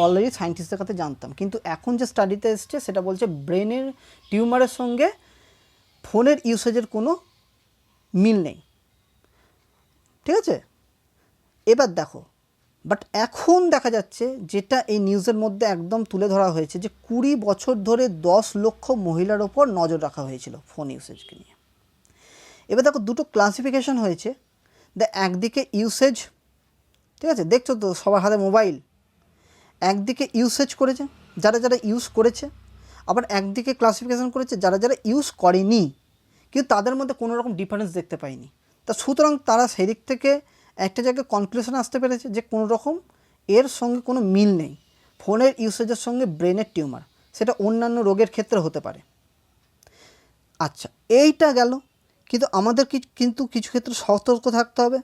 অলরেডি সায়েন্টিস্টদের কাছে জানতাম। কিন্তু এখন যে স্টাডিতে এসছে সেটা বলছে ব্রেনের টিউমারের সঙ্গে ফোনের ইউসেজের কোনো মিল নেই, ঠিক আছে। এবার দেখো, বাট এখন দেখা যাচ্ছে যেটা এই নিউজের মধ্যে একদম তুলে ধরা হয়েছে, যে 20 বছর ধরে 10 লক্ষ মহিলার ওপর নজর রাখা হয়েছিল ফোন ইউসেজকে নিয়ে। এবার দেখো দুটো ক্লাসিফিকেশন হয়েছে। একদিকে ইউসেজ, ঠিক আছে, দেখছো তো সবার হাতে মোবাইল, একদিকে ইউসেজ করেছে যারা যারা ইউজ করেছে, আবার একদিকে ক্লাসিফিকেশন করেছে যারা যারা ইউজ করেনি, কিন্তু তাদের মধ্যে কোনো রকম ডিফারেন্স দেখতে পাইনি। তা সুতরাং তারা সেই দিক থেকে একটা জায়গায় কনক্লুশন আসতে পেরেছে যে কোনো রকম এর সঙ্গে কোনো মিল নেই ফোনের ইউসেজের সঙ্গে ব্রেনের টিউমার, সেটা অন্যান্য রোগের ক্ষেত্রে হতে পারে। আচ্ছা, এইটা গেল, কিন্তু আমাদের কিন্তু কিছু ক্ষেত্রে সতর্ক থাকতে হবে।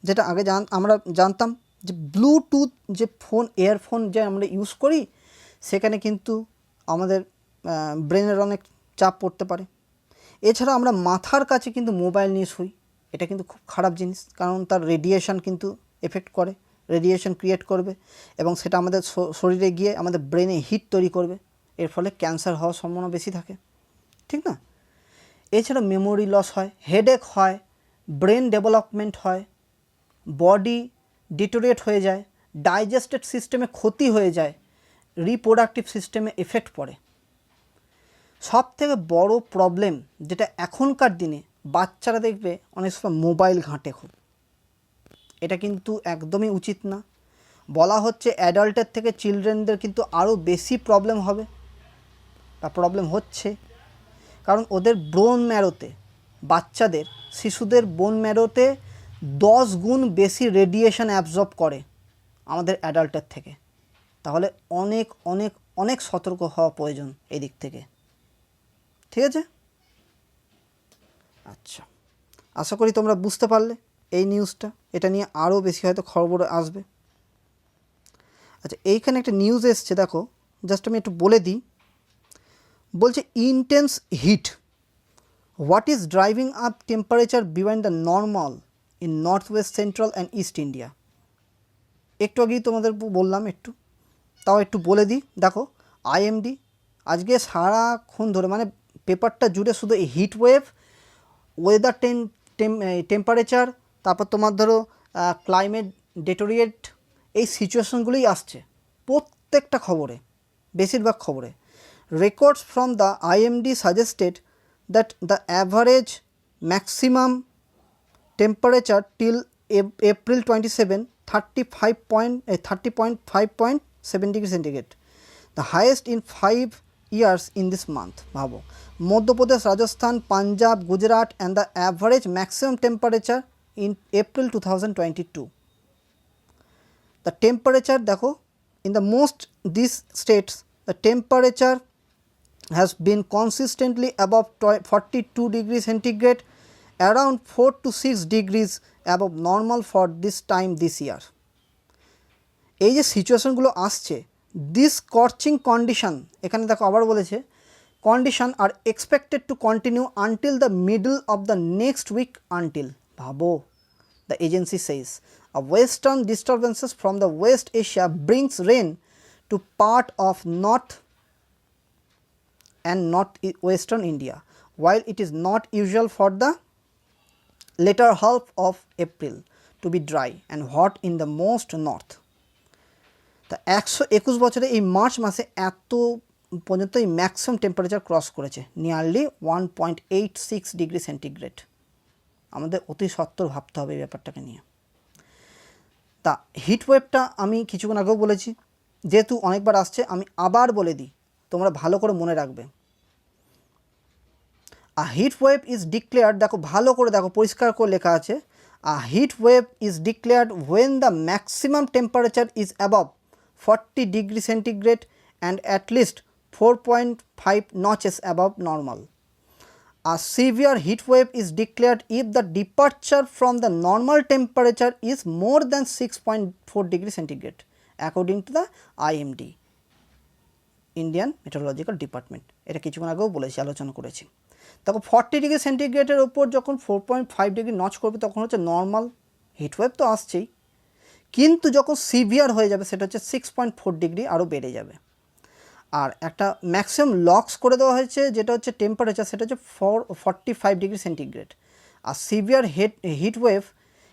যেটা আগে আমরা জানতাম যে ব্লুটুথ যে ফোন, ইয়ারফোন যে আমরা ইউজ করি, সেখানে কিন্তু আমাদের ব্রেনের অনেক চাপ পড়তে পারে। এছাড়া আমরা মাথার কাছে কিন্তু মোবাইল নিয়ে শুই, এটা কিন্তু খুব খারাপ জিনিস, কারণ তার রেডিয়েশন কিন্তু এফেক্ট করে, রেডিয়েশন ক্রিয়েট করবে এবং সেটা আমাদের শরীরে গিয়ে আমাদের ব্রেনে হিট তৈরি করবে, এর ফলে ক্যান্সার হওয়ার সম্ভাবনা বেশি থাকে, ঠিক না? এছাড়া মেমোরি লস হয়, হেডেক হয়, ব্রেন ডেভেলপমেন্ট হয়, বডি ডিটোরিয়েট হয়ে যায়, ডাইজেস্টেড সিস্টেমে ক্ষতি হয়ে যায়, রিপ্রোডাক্টিভ সিস্টেমে এফেক্ট পড়ে। সব থেকে বড় প্রবলেম যেটা এখনকার দিনে বাচ্চারা দেখবে অনেক সময় মোবাইল ঘাঁটে খুব, এটা কিন্তু একদমই উচিত না। বলা হচ্ছে অ্যাডাল্টের থেকে চিলড্রেনদের কিন্তু আরও বেশি প্রবলেম হবে বা প্রবলেম হচ্ছে, কারণ ওদের বোন ম্যারোতে, বাচ্চাদের শিশুদের বোন ম্যারোতে 10 গুণ বেশি রেডিয়েশন অ্যাবজর্ব করে আমাদের অ্যাডাল্টের থেকে। তাহলে অনেক অনেক অনেক সতর্ক হওয়া প্রয়োজন এই দিক থেকে, ঠিক আছে? আচ্ছা, আশা করি তোমরা বুঝতে পারলে এই নিউজটা, এটা নিয়ে আরও বেশি হয়তো খবর আসবে। আচ্ছা, এইখানে একটা নিউজ এসছে, দেখো জাস্ট আমি একটু বলে দিই। বলছে intense hit, what is driving up temperature behind the normal in north West central and east India. একটু আগেই তোমাদের বললাম, তাও একটু বলে দিই। দেখো আইএমডি আজকে সারাক্ষণ ধরে, মানে পেপারটা জুড়ে শুধু এই হিট ওয়েভ, ওয়েদার টেম্পারেচার, তারপর তোমার ধরো ক্লাইমেট ডেটোরিয়েট, এই সিচুয়েশনগুলোই আসছে প্রত্যেকটা খবরে, বেশিরভাগ খবরে। Records from the IMD suggested that the average maximum temperature till April 27 30.5.7 degree centigrade, the highest in 5 years in this month. ভাবো, Madhya Pradesh, Rajasthan, Punjab, Gujarat and the average maximum temperature in April 2022. The temperature, দেখো, in the most these states the temperature has been consistently above 42 degrees centigrade, around 4 to 6 degrees above normal for this time this year. এই যে সিচুয়েশনগুলো আসছে, this scorching condition, এখানে দেখো আবার বলেছে condition are expected to continue until the middle of the next week until, ভাবো, the agency says a western disturbances from the West Asia brings rain to part of north and northwestern India, while it is not usual for the later half of April to be dry and hot in the most north. তা 121 বছরে এই March মাসে এত পর্যন্ত এই maximum temperature cross করেছে, nearly 1.86 degree centigrade. আমাদের অতি সত্বর ভাবতে হবে এই ব্যাপারটাকে নিয়ে। তা হিটওয়েভটা আমি কিছুক্ষণ আগেও বলেছি, যেহেতু অনেকবার আসছে আমি আবার বলে দিই, তোমরা ভালো করে মনে রাখবে। A heat wave is declared, দেখো ভালো করে দেখো, পরিষ্কার করে লেখা আছে, a heat wave is declared when the maximum temperature is above 40 degree centigrade and at least 4.5 notches above normal. A severe heat wave is declared if the departure from the normal temperature is more than 6.4 degree centigrade according to the IMD, Indian Meteorological Department. এটা কিছুক্ষণ আগেও বলেছি, আলোচনা করেছি। দেখো 40 degree সেন্টিগ্রেডের ওপর যখন 4.5 degree notch করবে তখন হচ্ছে নর্মাল, হিটওয়েভ তো আসছেই, কিন্তু যখন সিভিয়ার হয়ে যাবে সেটা হচ্ছে 6.4 ডিগ্রি আরও বেড়ে যাবে। আর একটা ম্যাক্সিমাম লক্স করে দেওয়া হয়েছে যেটা হচ্ছে টেম্পারেচার, সেটা হচ্ছে 45 ডিগ্রি সেন্টিগ্রেড। আর severe heatwave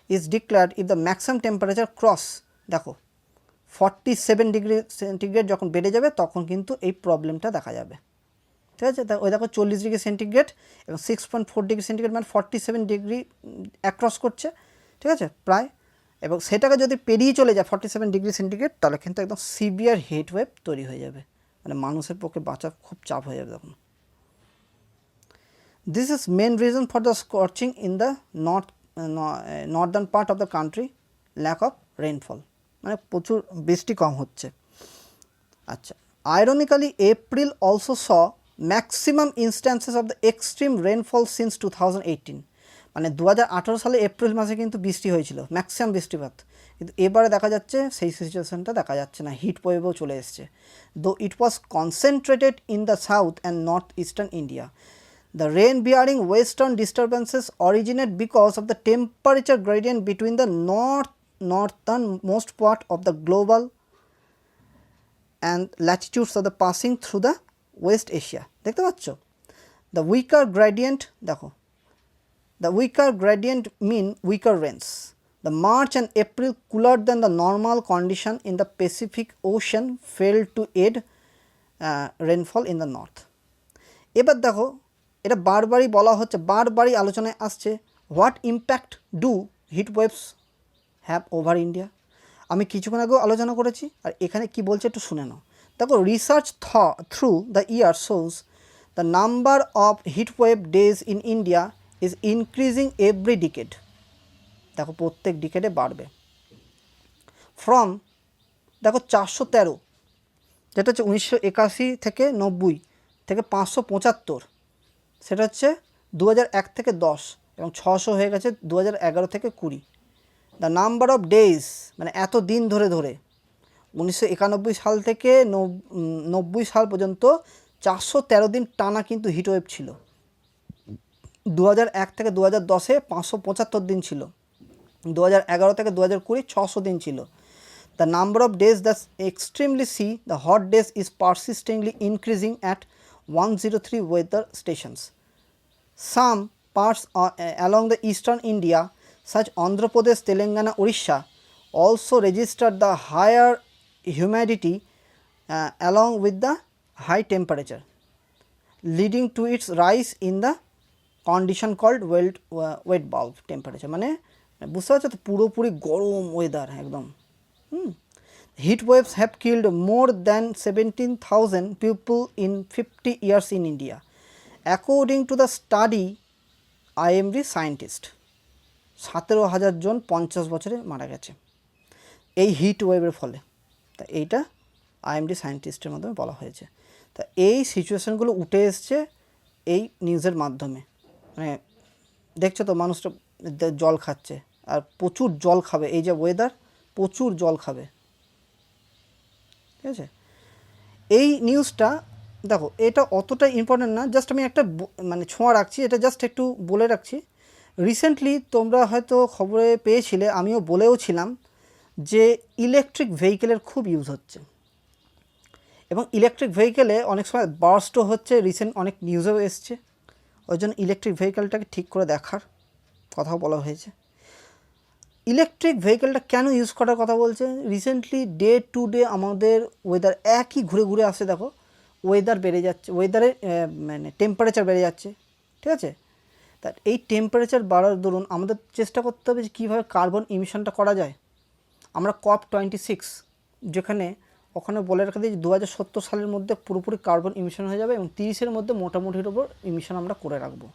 is declared if the maximum temperature cross, দেখো 47 ডিগ্রি সেন্টিগ্রেড যখন বেড়ে যাবে তখন কিন্তু এই প্রবলেমটা দেখা যাবে, ঠিক আছে? ওই দেখো 40 ডিগ্রি সেন্টিগ্রেড এবং 6.4 ডিগ্রি সেন্টিগ্রেড মানে 47 ডিগ্রি অ্যাক্রস করছে, ঠিক আছে প্রায়, এবং সেটাকে যদি পেরিয়ে চলে যায় 47 ডিগ্রি সেন্টিগ্রেড তাহলে কিন্তু একদম সিভিয়ার হিটওয়েভ তৈরি হয়ে যাবে, মানে মানুষের পক্ষে বাঁচা খুব চাপ হয়ে যাবে তখন। This is main reason for the scorching in the northern part of the country, lack of rainfall, মানে প্রচুর বৃষ্টি কম হচ্ছে। আচ্ছা, ironically April also saw maximum instances of the extreme rainfall since 2018, মানে 2018 সালে এপ্রিল মাসে কিন্তু বৃষ্টি হয়েছিল, ম্যাক্সিমাম বৃষ্টিপাত, কিন্তু এবারে দেখা যাচ্ছে সেই সিচুয়েশনটা দেখা যাচ্ছে না, হিট ওয়েভও চলে এসছে। Though it was concentrated in the south and north eastern India, the rain bearing western disturbances originate because of the temperature gradient between the northernmost part of the global and latitudes of the passing through the West Asia. দেখতে পাচ্ছ, the weaker gradient দেখো, the weaker gradient mean weaker rains. The March and April cooler than the normal condition in the Pacific Ocean failed to aid rainfall in the north. এবার দেখো, এটা বারবারই বলা হচ্ছে, বারবারই আলোচনায় আসছে, what impact do heat waves have over India. আমি কিছুক্ষণ আগেও আলোচনা করেছি, আর এখানে কি বলছে একটু শুনে নাও। দেখো, research through the year shows the number of heat wave days in India is increasing every decade. দেখো, প্রত্যেক ডিকেডে বাড়বে। ফ্রম দেখো 413, যেটা হচ্ছে 1981 থেকে 90 থেকে 575, সেটা হচ্ছে 2001 থেকে 10, এবং 600 হয়ে গেছে 2011 থেকে 20। দ্য নাম্বার অফ ডেজ, মানে এত দিন ধরে ধরে 1991 সাল থেকে 90 সাল পর্যন্ত 413 দিন টানা কিন্তু হিটওয়েভ ছিল। 2001 থেকে 2010-এ 575 দিন ছিল, 2011 থেকে 2020 600 দিন ছিল। The number of days that extremely see the hot days is persistently increasing at 103 weather stations. Some parts along the eastern India, such Andhra Pradesh, Telangana, Orissa, also registered the higher humidity along with the high temperature, leading to its rise in the condition called wet bulb temperature. মানে বুঝতে পারছো তো, পুরোপুরি গরম weather একদম। Heat waves have killed more than 17,000 people in 50 years in India, according to the study IMD scientist. 17,000 জন 50 বছরে মারা গেছে এই হিট ওয়েভের ফলে। তা এইটা IMD সায়েন্টিস্টের মাধ্যমে বলা হয়েছে। তা এই সিচুয়েশানগুলো উঠে এসছে এই নিউজের মাধ্যমে। মানে দেখছো তো, মানুষটা জল খাচ্ছে, আর প্রচুর জল খাবে, এই যে ওয়েদার, প্রচুর জল খাবে, ঠিক আছে। এই নিউজটা দেখো, এটা অতটা ইম্পর্টেন্ট না, জাস্ট আমি একটা মানে ছোঁয়া রাখছি, এটা জাস্ট একটু বলে রাখছি। রিসেন্টলি তোমরা হয়তো খবরে পেয়েছিলে, আমিও বলেও ছিলাম, যে ইলেকট্রিক ভেহিকেলের খুব ইউজ হচ্ছে, এবং ইলেকট্রিক ভেহিকেলে অনেক সময় বার্স্টও হচ্ছে, রিসেন্ট অনেক নিউজেও এসছে। ওই জন্য ইলেকট্রিক ভেহিকেলটাকে ঠিক করে দেখার কথাও বলা হয়েছে। ইলেকট্রিক ভেহিকেলটা কেন ইউজ করার কথা বলছে? রিসেন্টলি ডে টু ডে আমাদের ওয়েদার একই ঘুরে ঘুরে আসছে। দেখো, ওয়েদার বেড়ে যাচ্ছে, ওয়েদারের মানে টেম্পারেচার বেড়ে যাচ্ছে, ঠিক আছে। তা এই টেম্পারেচার বাড়ার দরুন আমাদের চেষ্টা করতে হবে যে কীভাবে কার্বন ইমিশনটা করা যায়। আমরা COP26 যেখানে, ওখানে বলে রাখা দিই যে 2070 সালের মধ্যে পুরোপুরি কার্বন ইমিশন হয়ে যাবে, এবং 30-এর মধ্যে মোটামুটির ওপর ইমিশন আমরা করে রাখবো।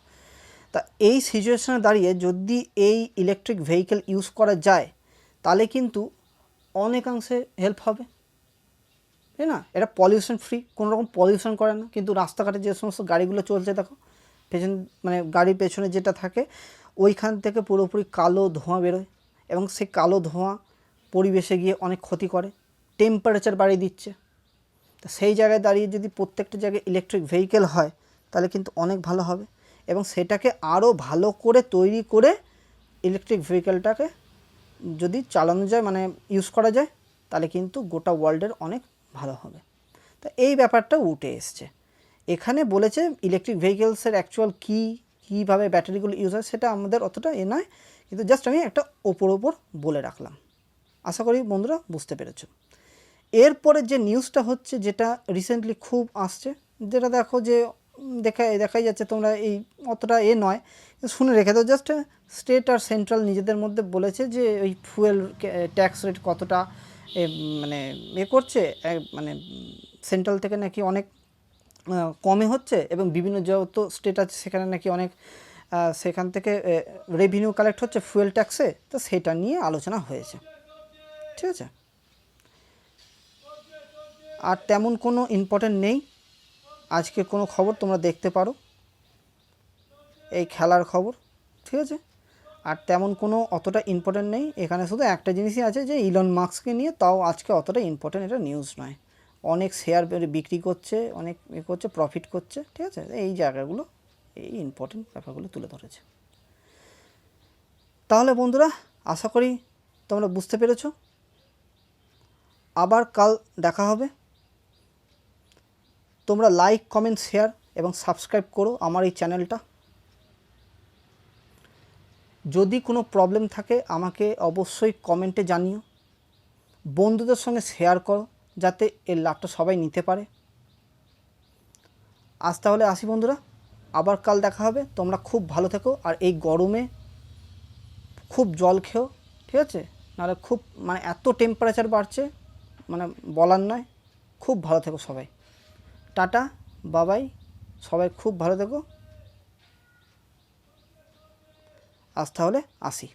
তা এই সিচুয়েশনে দাঁড়িয়ে যদি এই ইলেকট্রিক ভেহিকেল ইউজ করা যায়, তাহলে কিন্তু অনেকাংশে হেল্প হবে, তাই না। এটা পলিউশন ফ্রি, কোনো রকম পলিউশন করে না। কিন্তু রাস্তাঘাটে যে সমস্ত গাড়িগুলো চলছে, দেখো পেছন, মানে গাড়ির পেছনে যেটা থাকে, ওইখান থেকে পুরোপুরি কালো ধোঁয়া বেরোয়, এবং সেই কালো ধোঁয়া পরিবেশে গিয়ে অনেক ক্ষতি করে, টেম্পারেচার বাড়িয়ে দিচ্ছে। তো সেই জায়গায় দাঁড়িয়ে যদি প্রত্যেকটা জায়গায় ইলেকট্রিক ভেহিকেল হয়, তাহলে কিন্তু অনেক ভালো হবে, এবং সেটাকে আরও ভালো করে তৈরি করে ইলেকট্রিক ভেহিকেলটাকে যদি চালানো যায়, মানে ইউজ করা যায়, তাহলে কিন্তু গোটা ওয়ার্ল্ডের অনেক ভালো হবে। তা এই ব্যাপারটা উঠে এসছে। এখানে বলেছে ইলেকট্রিক ভেহিকেলসের অ্যাকচুয়াল কীভাবে ব্যাটারিগুলো ইউজ হয়, সেটা আমাদের অতটা নয়, কিন্তু জাস্ট আমি একটা ওপর বলে রাখলাম। আশা করি বন্ধুরা বুঝতে পেরেছ। এরপরে যে নিউজটা হচ্ছে, যেটা রিসেন্টলি খুব আসছে, যেটা দেখো যে দেখাই যাচ্ছে, তোমরা এই অতটা নয়, শুনে রেখে দাও। জাস্ট স্টেট আর সেন্ট্রাল নিজেদের মধ্যে বলেছে যে ওই ফুয়েল ট্যাক্স রেট কতটা মানে করছে, মানে সেন্ট্রাল থেকে নাকি অনেক কমে হচ্ছে, এবং বিভিন্ন যত স্টেট আছে সেখানে নাকি অনেক সেখান থেকে রেভিনিউ কালেক্ট হচ্ছে ফুয়েল ট্যাক্সে। তো সেটা নিয়ে আলোচনা হয়েছে, ঠিক আছে। আর তেমন কোনো ইম্পর্টেন্ট নেই। আজকে কোনো খবর তোমরা দেখতে পারো, এই খেলার খবর, ঠিক আছে। আর তেমন কোনো অতটা ইম্পর্টেন্ট নেই, এখানে শুধু একটা জিনিসই আছে যে ইলন মাস্ককে নিয়ে, তাও আজকে অতটা ইম্পর্টেন্ট এটা নিউজ নয়। অনেক শেয়ার বিক্রি করছে, অনেক করছে, প্রফিট করছে, ঠিক আছে, এই জায়গাগুলো, এই ইম্পর্টেন্ট ব্যাপারগুলো তুলে ধরেছে। তাহলে বন্ধুরা আশা করি তোমরা বুঝতে পেরেছো। আবার কাল দেখা হবে। তোমরা লাইক, কমেন্ট, শেয়ার এবং সাবস্ক্রাইব করো আমার এই চ্যানেলটা। যদি কোনো প্রবলেম থাকে আমাকে অবশ্যই কমেন্টে জানিও, বন্ধুদের সঙ্গে শেয়ার করো যাতে এর লাভটা সবাই নিতে পারে। আজ তাহলে আসি বন্ধুরা, আবার কাল দেখা হবে। তোমরা খুব ভালো থেকো, আর এই গরমে খুব জল খেও, ঠিক আছে, নাহলে খুব মানে এত টেম্পারেচার বাড়ছে মানে বলার নয়। খুব ভালো থেকো সবাই। টাটা, বাবাই, সবাই খুব ভালো থেকো। আজ তাহলে আসি।